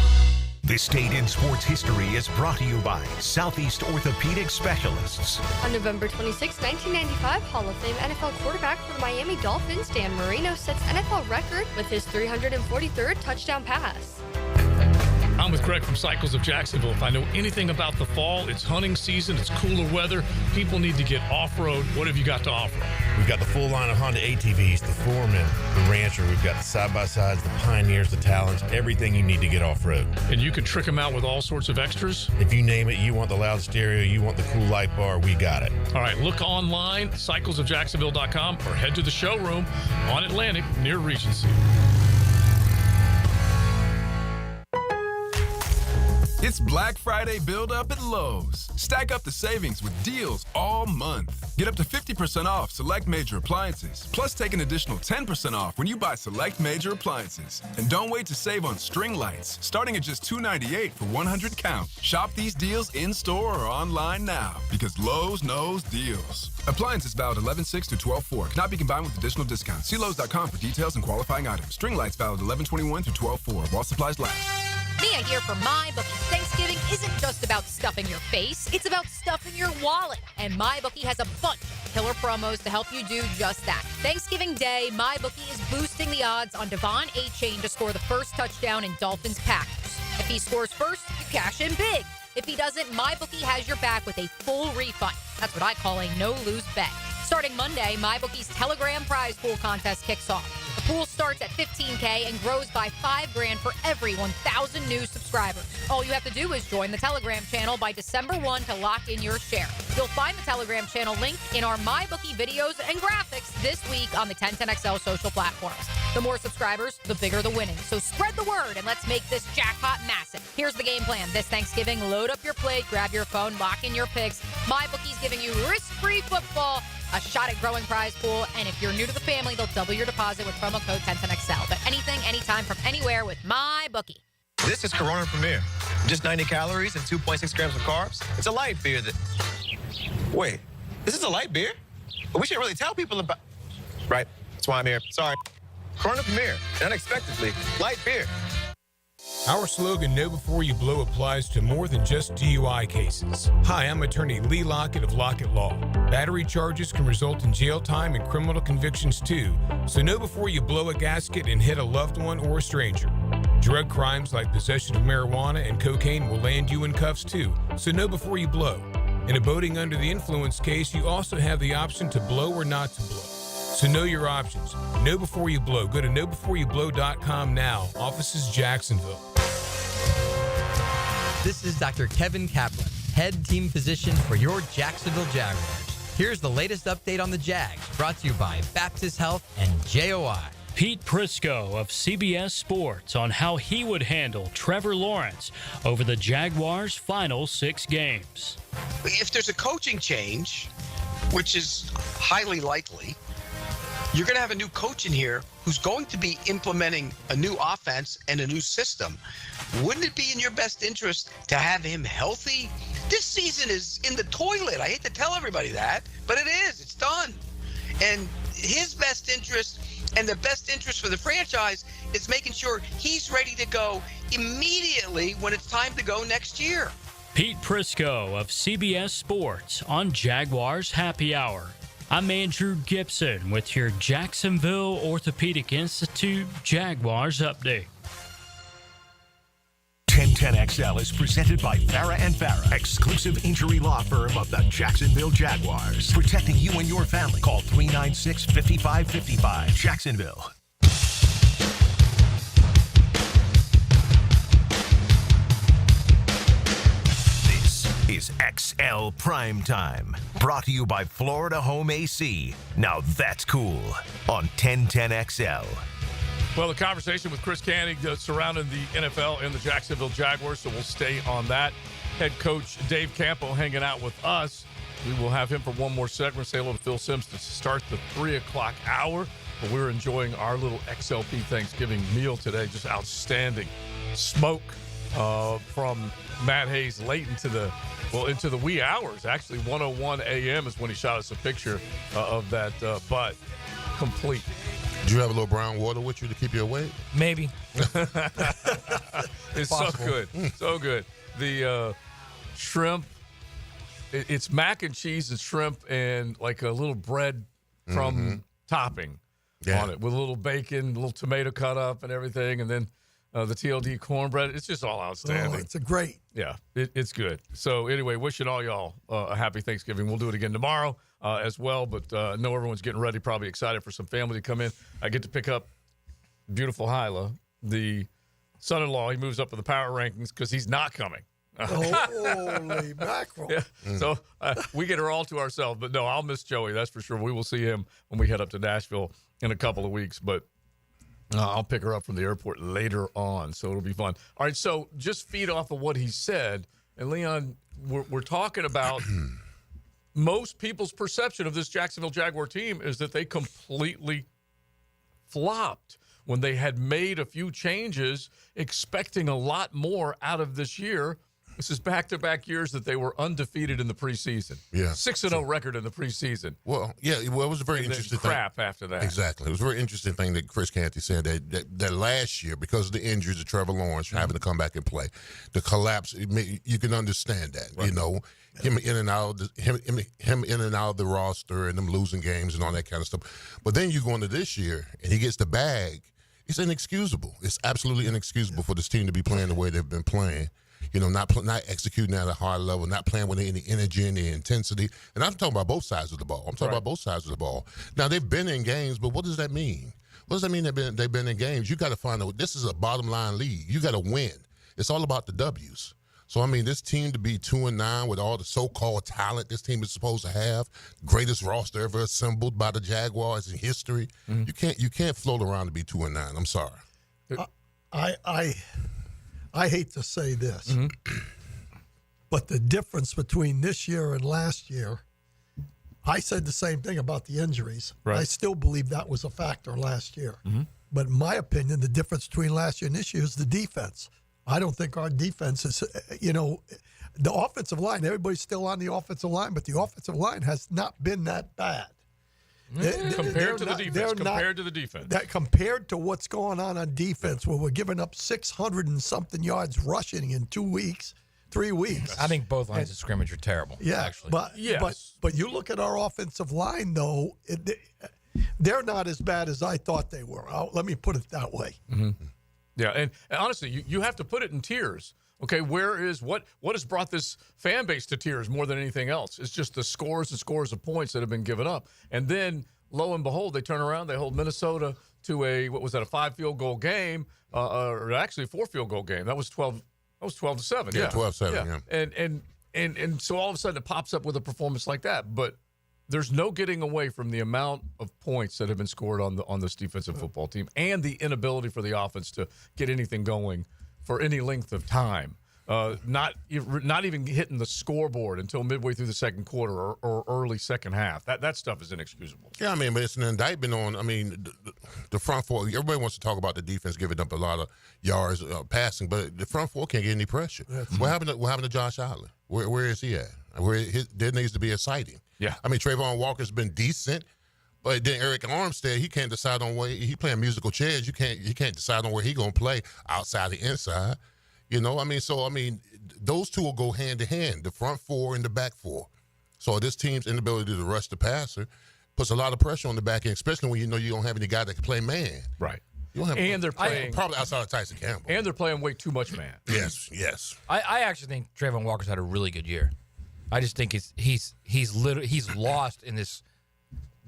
This Day in Sports History is brought to you by Southeast Orthopedic Specialists. On November 26, 1995, Hall of Fame NFL quarterback for the Miami Dolphins, Dan Marino, sets NFL record with his 343rd touchdown pass. I'm with Greg from Cycles of Jacksonville. If I know anything about the fall, it's hunting season, it's cooler weather. People need to get off-road. What have you got to offer? We've got the full line of Honda ATVs, the Foreman, the Rancher. We've got the side-by-sides, the Pioneers, the Talons, everything you need to get off-road. And you can trick them out with all sorts of extras? If you name it, you want the loud stereo, you want the cool light bar, we got it. All right, look online, cyclesofjacksonville.com, or head to the showroom on Atlantic near Regency. It's Black Friday build-up at Lowe's. Stack up the savings with deals all month. Get up to 50% off select major appliances, plus take an additional 10% off when you buy select major appliances. And don't wait to save on string lights, starting at just $2.98 for 100 count. Shop these deals in-store or online now, because Lowe's knows deals. Appliances valid 11/6 to 12/4. Cannot be combined with additional discounts. See Lowe's.com for details and qualifying items. String lights valid 11/21 to 12/4 while supplies last. Mia here for MyBookie. Thanksgiving isn't just about stuffing your face, it's about stuffing your wallet. And MyBookie has a bunch of killer promos to help you do just that. Thanksgiving Day, MyBookie is boosting the odds on Devon A-Chain to score the first touchdown in Dolphins Packers. If he scores first, you cash in big. If he doesn't, MyBookie has your back with a full refund. That's what I call a no-lose bet. Starting Monday, MyBookie's Telegram prize pool contest kicks off. The pool starts at $15K and grows by $5,000 for every 1,000 new subscribers. All you have to do is join the Telegram channel by December 1 to lock in your share. You'll find the Telegram channel link in our MyBookie videos and graphics this week on the 1010XL social platforms. The more subscribers, the bigger the winning. So spread the word and let's make this jackpot massive. Here's the game plan. This Thanksgiving, load up your plate, grab your phone, lock in your picks. MyBookie's giving you risk-free football, a shot at growing prize pool, and if you're new to the family, they'll double your deposit with promo code 1010XL. But anything, anytime, from anywhere with MyBookie. This is Corona Premier. Just 90 calories and 2.6 grams of carbs. It's a light beer that... Wait, this is a light beer? But we should really tell people about... Right, that's why I'm here. Sorry. Corona Premier, unexpectedly, light beer. Our slogan, Know Before You Blow, applies to more than just DUI cases. Hi, I'm attorney Lee Lockett of Lockett Law. Battery charges can result in jail time and criminal convictions too, so know before you blow a gasket and hit a loved one or a stranger. Drug crimes like possession of marijuana and cocaine will land you in cuffs too, so know before you blow. In a boating under the influence case, you also have the option to blow or not to blow. So know your options. Know before you blow. Go to knowbeforeyoublow.com now. Offices Jacksonville. This is Dr. Kevin Kaplan, head team physician for your Jacksonville Jaguars. Here's the latest update on the Jags, brought to you by Baptist Health and JOI. Pete Prisco of CBS Sports on how he would handle Trevor Lawrence over the Jaguars' final 6 games. If there's a coaching change, which is highly likely, you're going to have a new coach in here who's going to be implementing a new offense and a new system. Wouldn't it be in your best interest to have him healthy? This season is in the toilet. I hate to tell everybody that, but it is. It's done. And his best interest and the best interest for the franchise is making sure he's ready to go immediately when it's time to go next year. Pete Prisco of CBS Sports on Jaguars Happy Hour. I'm Andrew Gibson with your Jacksonville Orthopedic Institute Jaguars update. 1010XL is presented by Farah and Farah, exclusive injury law firm of the Jacksonville Jaguars. Protecting you and your family. Call 396-5555. Jacksonville. This is XL Primetime. Brought to you by Florida Home AC. Now that's cool. On 1010XL. Well, the conversation with Chris Canning surrounding the NFL and the Jacksonville Jaguars, so we'll stay on that. Head coach Dave Campo hanging out with us. We will have him for one more segment. Say hello to Phil Sims to start the 3 o'clock hour. But we're enjoying our little XLP Thanksgiving meal today. Just outstanding smoke from Matt Hayes late into the wee hours. Actually, 1:01 a.m. is when he shot us a picture of that butt complete. Do you have a little brown water with you to keep you awake? Maybe. It's so good. So good. The shrimp, it's mac and cheese and shrimp and like a little bread crumb topping on it with a little bacon, a little tomato cut up and everything, and then the TLD cornbread. It's just all outstanding. Oh, it's a great. Yeah, it's good. So anyway, wishing all y'all a happy Thanksgiving. We'll do it again tomorrow as well, but I know everyone's getting ready, probably excited for some family to come in. I get to pick up beautiful Hyla, the son-in-law. He moves up in the power rankings because he's not coming. Holy mackerel. Yeah. So we get her all to ourselves. But no, I'll miss Joey, that's for sure. We will see him when we head up to Nashville in a couple of weeks. But I'll pick her up from the airport later on, so it'll be fun. All right, so just feed off of what he said. And, Leon, we're talking about most people's perception of this Jacksonville Jaguar team is that they completely flopped when they had made a few changes, expecting a lot more out of this year. This is back-to-back years that they were undefeated in the preseason. Yeah. 6-0 record in the preseason. Well, yeah, it was a very interesting thing. Crap after that. Exactly. It was a very interesting thing that Chris Canty said that last year, because of the injuries of Trevor Lawrence having to come back and play, the collapse, you can understand that, right. You know, him in and out of the roster and them losing games and all that kind of stuff. But then you go into this year and he gets the bag. It's inexcusable. It's absolutely inexcusable for this team to be playing the way they've been playing. You know, not executing at a high level, not playing with any energy and the intensity. And I'm talking about both sides of the ball. I'm talking about both sides of the ball. Now, they've been in games, but what does that mean? What does that mean they've been in games? You got to find out. This is a bottom-line league. You got to win. It's all about the W's. So, I mean, this team to be 2-9 with all the so-called talent this team is supposed to have, greatest roster ever assembled by the Jaguars in history, you can't float around to be 2-9. I'm sorry. I hate to say this, but the difference between this year and last year, I said the same thing about the injuries. Right. I still believe that was a factor last year. But in my opinion, the difference between last year and this year is the defense. I don't think our defense is, the offensive line, everybody's still on the offensive line, but the offensive line has not been that bad. Compared to the defense. That compared to what's going on defense, where we're giving up 600 and something yards rushing in 3 weeks. I think both lines of scrimmage are terrible. Yeah, actually. But you look at our offensive line, though, they're not as bad as I thought they were. Let me put it that way. Yeah, and honestly, you have to put it in tiers. Okay, what has brought this fan base to tears more than anything else? It's just the scores and scores of points that have been given up. And then, lo and behold, they turn around, they hold Minnesota to a 5-field goal game, or actually a 4-field goal game. That was 12 to 7. Yeah, 12-7, yeah. And so all of a sudden it pops up with a performance like that. But there's no getting away from the amount of points that have been scored on this defensive football team and the inability for the offense to get anything going for any length of time. Not even hitting the scoreboard until midway through the second quarter or early second half. That stuff is inexcusable. Yeah, I mean, but it's an indictment on, the front four. Everybody wants to talk about the defense giving up a lot of yards passing, but the front four can't get any pressure. What happened to Josh Allen? Where is he at? There needs to be a sighting. Yeah. I mean, Trayvon Walker's been decent, but then Eric Armstead, he can't decide on where he playing musical chairs. He can't decide on where he gonna play outside the inside. Those two will go hand to hand, the front four and the back four. So this team's inability to rush the passer puts a lot of pressure on the back end, especially when you know you don't have any guy that can play man. Right. You don't have And they're playing probably outside of Tyson Campbell. And they're playing way too much man. Yes. I actually think Trayvon Walker's had a really good year. I just think he's lost in this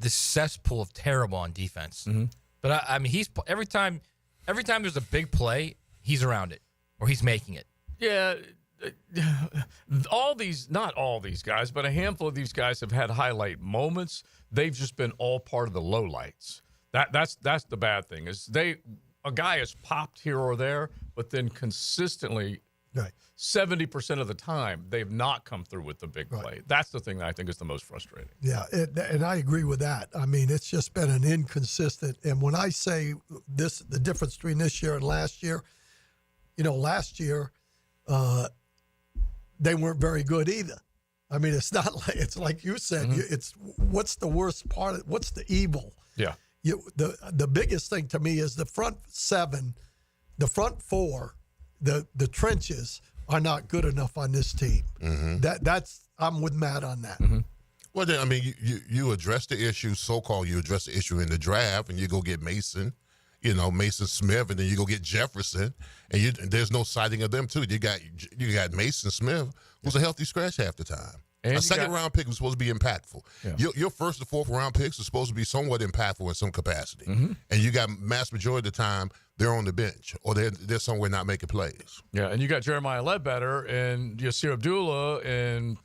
cesspool of terrible on defense. Mm-hmm. But he's every time there's a big play, he's around it or he's making it. Yeah. Not all these guys, but a handful of these guys have had highlight moments. They've just been all part of the lowlights. That's the bad thing is a guy has popped here or there, but then consistently, 70% of the time, they've not come through with the big play. That's the thing that I think is the most frustrating. Yeah, and I agree with that. I mean, it's just been an inconsistent. And when I say this, the difference between this year and last year, last year they weren't very good either. I mean, it's not like it's like you said. It's what's the worst part of what's the evil? Yeah. The biggest thing to me is the front seven, the front four, the trenches are not good enough on this team. Mm-hmm. I'm with Matt on that. Mm-hmm. Well, then, I mean, you address the issue, you address the issue in the draft, and you go get Mason Smith, and then you go get Jefferson, and there's no sighting of them too. You got Mason Smith, who's a healthy scratch half the time. And a second-round pick was supposed to be impactful. Yeah. Your first and fourth-round picks are supposed to be somewhat impactful in some capacity. Mm-hmm. And you got mass majority of the time, they're on the bench or they're somewhere not making plays. Yeah, and you got Jeremiah Ledbetter and Yasir Abdullah and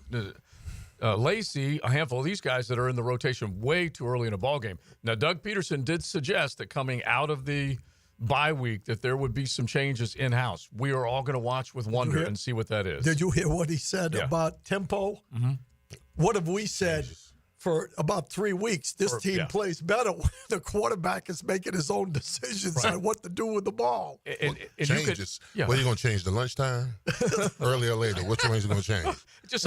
Lacey, a handful of these guys that are in the rotation way too early in a ball game. Now, Doug Peterson did suggest that coming out of the bye week that there would be some changes in-house. We are all going to watch with wonder and see what that is. Did you hear what he said about tempo? Mm-hmm. What have we said for about 3 weeks? This team plays better when the quarterback is making his own decisions on what to do with the ball. And changes. What are you going to change, the lunchtime? Early or later? Which one is going to change? Just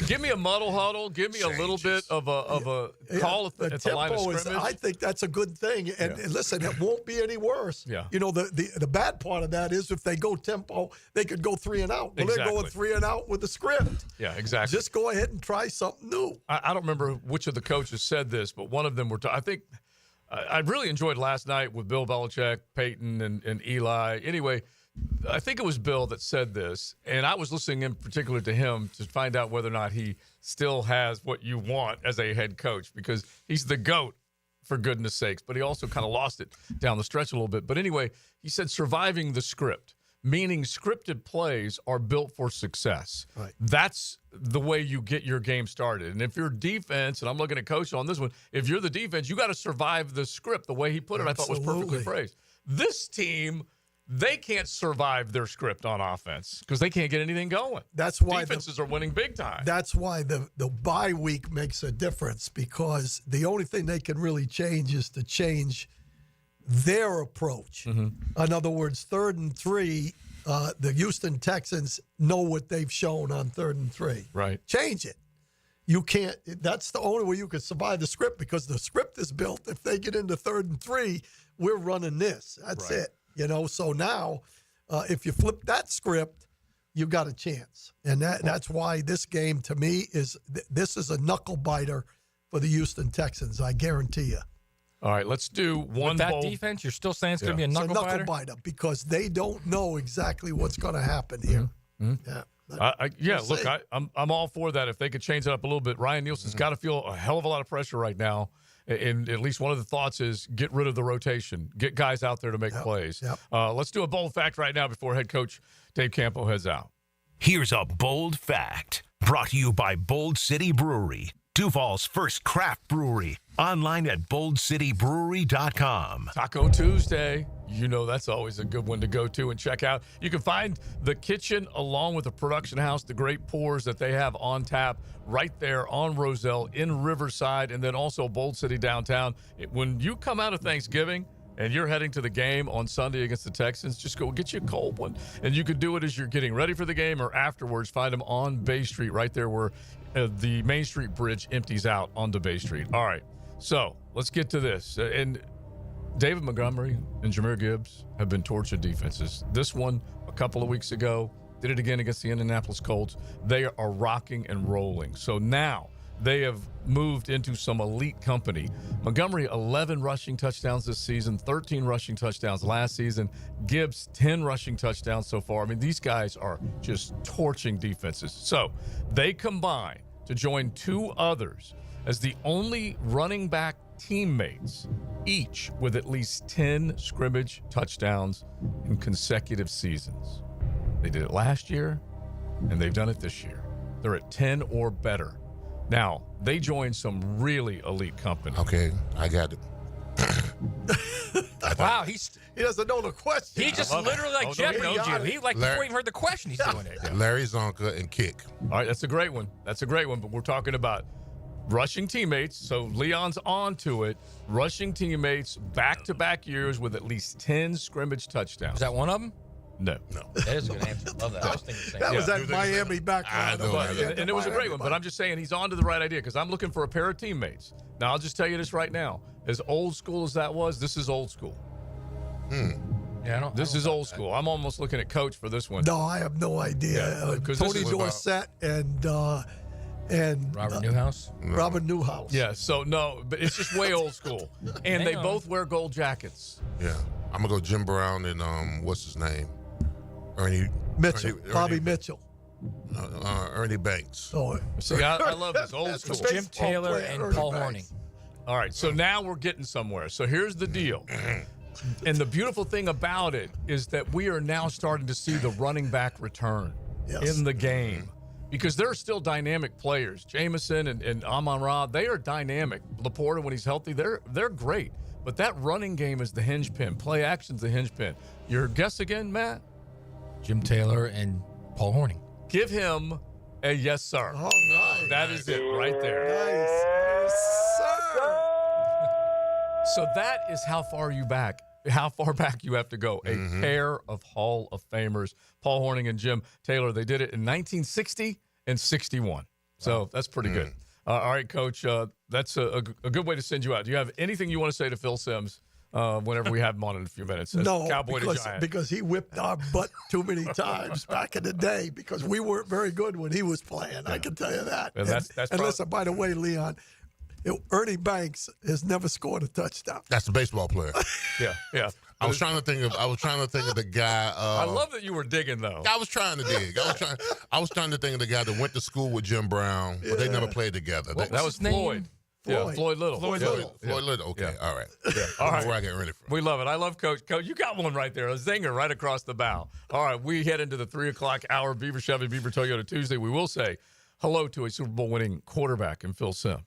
give me a muddle huddle. Give me a little bit of a call at the line of scrimmage. I think that's a good thing. And listen, it won't be any worse. Yeah. The bad part of that is if they go tempo, they could go 3 and out. Well, they're going 3 and out with the script. Yeah, exactly. Just go ahead and try something new. I don't remember which of the coaches said this, but one of them were. I think I really enjoyed last night with Bill Belichick, Peyton, and Eli. Anyway, I think it was Bill that said this, and I was listening in particular to him to find out whether or not he still has what you want as a head coach, because he's the GOAT, for goodness sakes, but he also kind of lost it down the stretch a little bit. But anyway, he said surviving the script, meaning scripted plays are built for success. Right. That's the way you get your game started. And if you're defense, and I'm looking at Coach on this one, if you're the defense, you got to survive the script. The way he put it, I thought was perfectly phrased. This team, they can't survive their script on offense because they can't get anything going. That's why defenses are winning big time. That's why the bye week makes a difference, because the only thing they can really change is to change their approach. Mm-hmm. In other words, 3rd and 3, the Houston Texans know what they've shown on 3rd and 3. Right. Change it. You can't. That's the only way you can survive the script, because the script is built. If they get into 3rd and 3, we're running this. That's it. So now, if you flip that script, you got a chance. And that's why this game, to me, this is a knuckle biter for the Houston Texans. I guarantee you. All right, let's do one. With that defense, you're still saying it's going to be a knuckle biter? Because they don't know exactly what's going to happen here. Mm-hmm. Yeah. Look, I'm all for that. If they could change it up a little bit, Ryan Nielsen's got to feel a hell of a lot of pressure right now. And at least one of the thoughts is get rid of the rotation, get guys out there to make plays. Let's do a bold fact right now before head coach Dave Campo heads out. Here's a bold fact brought to you by Bold City Brewery. Duval's first craft brewery. Online at boldcitybrewery.com. Taco Tuesday. You know that's always a good one to go to and check out. You can find the kitchen along with the production house, the great pours that they have on tap right there on Roselle in Riverside, and then also Bold City downtown. When you come out of Thanksgiving and you're heading to the game on Sunday against the Texans, just go get you a cold one. And you can do it as you're getting ready for the game or afterwards. Find them on Bay Street right there where the Main Street Bridge empties out onto Bay Street. All right, so let's get to this. And David Montgomery and Jahmyr Gibbs have been torching defenses. This one a couple of weeks ago, did it again against the Indianapolis Colts. They are rocking and rolling. So now they have moved into some elite company. Montgomery, 11 rushing touchdowns this season, 13 rushing touchdowns last season. Gibbs, 10 rushing touchdowns so far. I mean, these guys are just torching defenses. So they combine to join two others as the only running back teammates, each with at least 10 scrimmage touchdowns in consecutive seasons. They did it last year, and they've done it this year. They're at 10 or better. Now, they joined some really elite company. Okay, I got it. Wow, he doesn't know the question. He just literally like Jeff knows you. He like before he even heard the question, he's doing it. Larry Zonka and Kick. All right, that's a great one. But we're talking about rushing teammates. So Leon's on to it. Rushing teammates back-to-back years with at least 10 scrimmage touchdowns. Is that one of them? No. That is a good answer. Love that. I was thinking the same That thing. was that Miami background. And it was a great one, but I'm just saying he's on to the right idea because I'm looking for a pair of teammates. Now, I'll just tell you this right now. As old school as that was, this is old school. Yeah, This is old school. I'm almost looking at Coach for this one. No, I have no idea. Tony Dorsett and Robert Newhouse. Robert Newhouse. Yeah, so no, but it's just way old school. And Hang they on. both wear gold jackets. Yeah. I'm going to go Jim Brown and, what's his name? Ernie Mitchell. Bobby Mitchell. Ernie Banks. Oh, See, I love this old school. Jim Taylor and Paul Hornung. All right, so now we're getting somewhere. So here's the deal. And the beautiful thing about it is that we are now starting to see the running back return in the game because there are still dynamic players. Jameson and Amon-Ra, they are dynamic. Laporta, when he's healthy, they're great. But that running game is the hinge pin. Play action's the hinge pin. Your guess again, Matt? Jim Taylor and Paul Hornung. Give him a yes, sir. All right. That is it right there. Nice. Yes, sir. So that is how far back you have to go. A pair of Hall of Famers, Paul Hornung and Jim Taylor. They did it in 1960 and 61. So that's pretty good. All right, Coach, that's a good way to send you out. Do you have anything you want to say to Phil Simms whenever we have him on in a few minutes? As No, Cowboy to Giant? because he whipped our butt too many times back in the day because we weren't very good when he was playing. I can tell you that. And that's listen, by the way, Leon, Ernie Banks has never scored a touchdown. That's the baseball player. Yeah. I was trying to think of the guy. I love that you were digging though. I was trying to dig. I was trying to think of the guy that went to school with Jim Brown, but they never played together. That was Floyd. Yeah, Floyd Little. Floyd Little. Okay, all right. Yeah. All right. Where I get ready from. We love it. I love Coach. Coach, you got one right there, a zinger right across the bow. All right, we head into the 3 o'clock hour. Beaver Chevy, Beaver Toyota Tuesday. We will say hello to a Super Bowl winning quarterback in Phil Simms.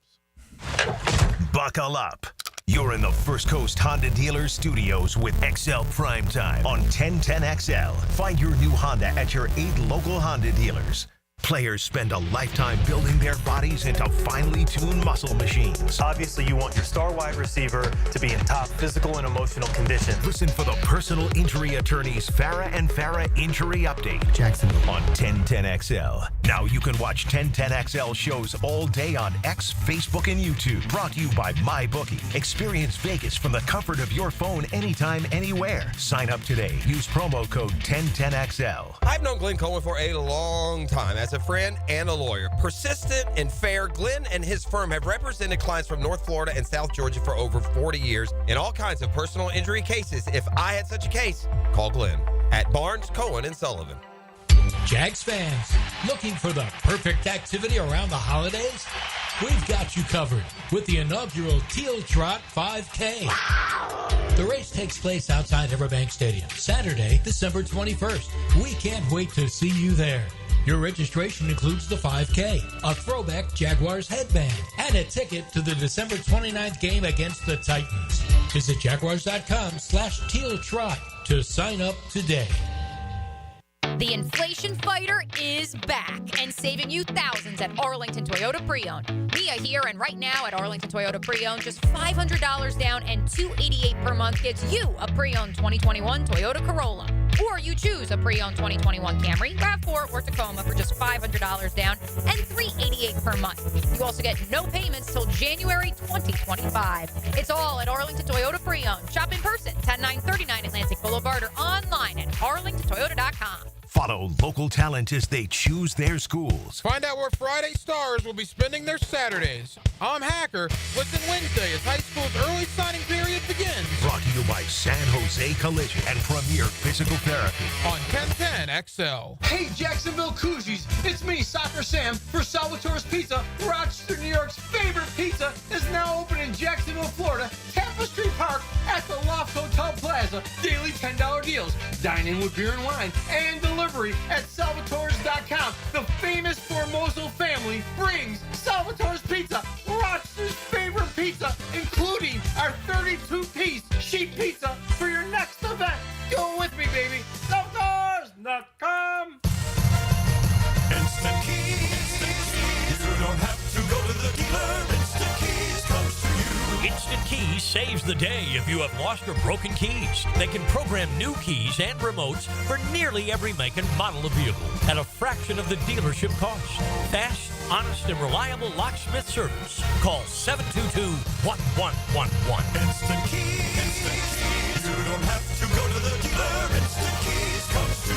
Buckle up. You're in the First Coast Honda Dealer Studios with XL Primetime on 1010XL. Find your new Honda at your 8 local Honda dealers. Players spend a lifetime building their bodies into finely tuned muscle machines. Obviously, you want your star wide receiver to be in top physical and emotional condition. Listen for the personal injury attorneys Farah and Farah Injury Update. Jacksonville. On 1010XL. Now you can watch 1010XL shows all day on X, Facebook, and YouTube. Brought to you by MyBookie. Experience Vegas from the comfort of your phone anytime, anywhere. Sign up today. Use promo code 1010XL. I've known Glenn Cohen for a long time as a friend and a lawyer. Persistent and fair, Glenn and his firm have represented clients from North Florida and South Georgia for over 40 years in all kinds of personal injury cases. If I had such a case, call Glenn at Barnes, Cohen, and Sullivan. Jags fans, looking for the perfect activity around the holidays? We've got you covered with the inaugural Teal Trot 5K. The race takes place outside Everbank Stadium, Saturday, December 21st. We can't wait to see you there. Your registration includes the 5K, a throwback Jaguars headband, and a ticket to the December 29th game against the Titans. Visit jaguars.com/teal trot to sign up today. The inflation fighter is back and saving you thousands at Arlington Toyota Pre-Owned. Mia here, and right now at Arlington Toyota Pre-Owned, just $500 down and $288 per month gets you a pre-owned 2021 Toyota Corolla. Or you choose a pre-owned 2021 Camry, RAV4, or Tacoma for just $500 down and $388 per month. You also get no payments till January 2025. It's all at Arlington Toyota Pre-Owned. Shop in person, 10939 Atlantic Boulevard, or online at arlingtontoyota.com. Follow local talent as they choose their schools. Find out where Friday stars will be spending their Saturdays. I'm Hacker. Listen Wednesday as high school's early signing period begins. Brought to you by San Jose Collision and Premier Physical Therapy. On 1010 XL. Hey, Jacksonville Koozies. It's me, Soccer Sam, for Salvatore's Pizza. Rochester, New York's favorite pizza is now open in Jacksonville, Florida, Tapestry Park at the Loft Hotel Plaza. Daily $10 deals. Dine in with beer and wine and delivery at salvatores.com. The famous Formoso family brings Salvatore's Pizza, Rochester's favorite pizza, including our 32-piece sheet pizza for your next event. Go with me, baby. Salvatores.com. Instant Keys. You don't have to go to the dealer. Instant Keys comes to you. Instant Keys saves the day if you have lost or broken keys. They can program new keys and remotes for nearly every make and model of vehicle at a fraction of the dealership cost. Fast, honest, and reliable locksmith service. Call 722-1111. Instant Keys. Instant Keys. You don't have to go to the dealer. Instant Keys comes to you.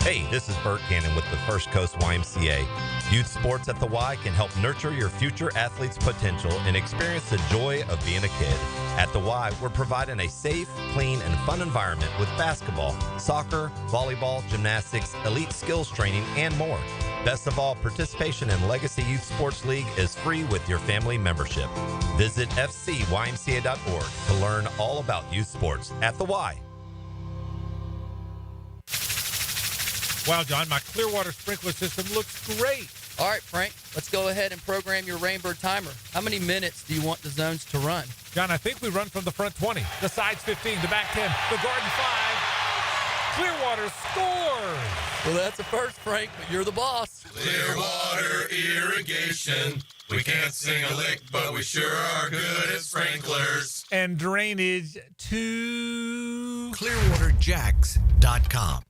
Hey, this is Bert Cannon with the First Coast YMCA. Youth sports at the Y can help nurture your future athlete's potential and experience the joy of being a kid. At the Y, we're providing a safe, clean, and fun environment with basketball, soccer, volleyball, gymnastics, elite skills training, and more. Best of all, participation in Legacy Youth Sports League is free with your family membership. Visit fcymca.org to learn all about youth sports at the Y. Wow, John, my Clearwater sprinkler system looks great. All right, Frank, let's go ahead and program your Rainbird timer. How many minutes do you want the zones to run? John, I think we run from the front 20, the sides 15, the back 10, the garden 5. Clearwater scores. Well, that's a first, Frank, but you're the boss. Clearwater Irrigation. We can't sing a lick, but we sure are good at sprinklers. And drainage to ClearwaterJacks.com.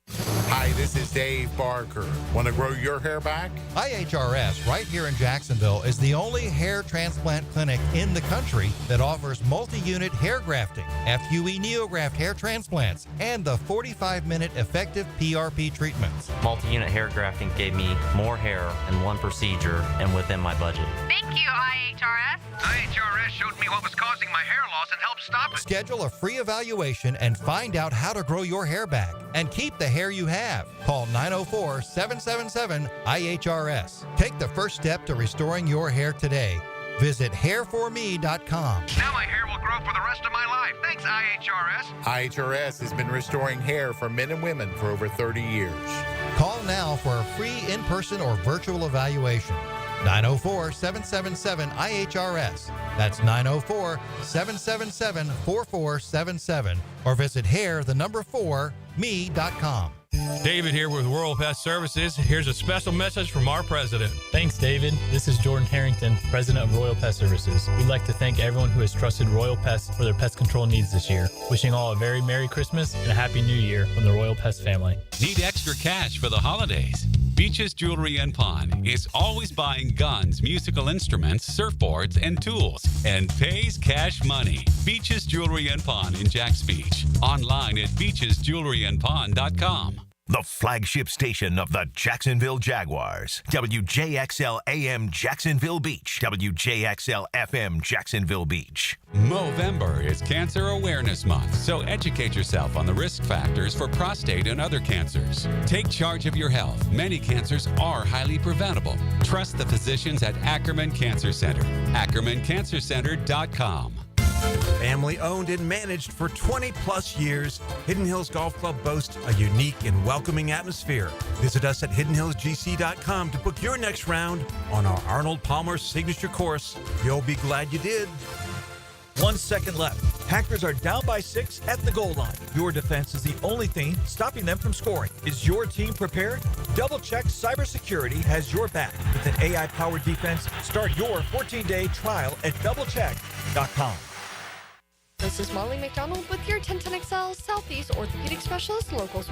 Hi, this is Dave Barker. Want to grow your hair back? IHRS, right here in Jacksonville, is the only hair transplant clinic in the country that offers multi-unit hair grafting, FUE NeoGraft hair transplants, and the 45-minute effective PRP treatments. Multi-unit hair grafting gave me more hair in one procedure and within my budget. Thank you, IHRS. IHRS showed me what was causing my hair loss and helped stop it. Schedule a free evaluation and find out how to grow your hair back and keep the hair you have. Call 904-777-IHRS. Take the first step to restoring your hair today. Visit hairforme.com. Now my hair will grow for the rest of my life. Thanks, IHRS. IHRS has been restoring hair for men and women for over 30 years. Call now for a free in-person or virtual evaluation. 904-777-IHRS. That's 904-777-4477. Or visit hair4me.com. David here with Royal Pest Services. Here's a special message from our president. Thanks, David. This is Jordan Harrington, president of Royal Pest Services. We'd like to thank everyone who has trusted Royal Pest for their pest control needs this year. Wishing all a very Merry Christmas and a Happy New Year from the Royal Pest family. Need extra cash for the holidays? Beaches Jewelry and Pawn is always buying guns, musical instruments, surfboards, and tools, and pays cash money. Beaches Jewelry and Pawn in Jacks Beach. Online at beachesjewelryandpawn.com. the flagship station of the Jacksonville Jaguars. WJXL AM Jacksonville Beach. WJXL FM Jacksonville Beach. Movember is Cancer Awareness Month, so educate yourself on the risk factors for prostate and other cancers. Take charge of your health. Many cancers are highly preventable. Trust the physicians at Ackerman Cancer Center. AckermanCancerCenter.com. Family owned and managed for 20 plus years, Hidden Hills Golf Club boasts a unique and welcoming atmosphere. Visit us at hiddenhillsgc.com to book your next round on our Arnold Palmer signature course. You'll be glad you did. 1 second left. Packers are down by 6 at the goal line. Your defense is the only thing stopping them from scoring. Is your team prepared? Double Check Cybersecurity has your back. With an AI-powered defense, start your 14-day trial at doublecheck.com. This is Molly McDonald with your 1010XL Southeast Orthopedic Specialist Locals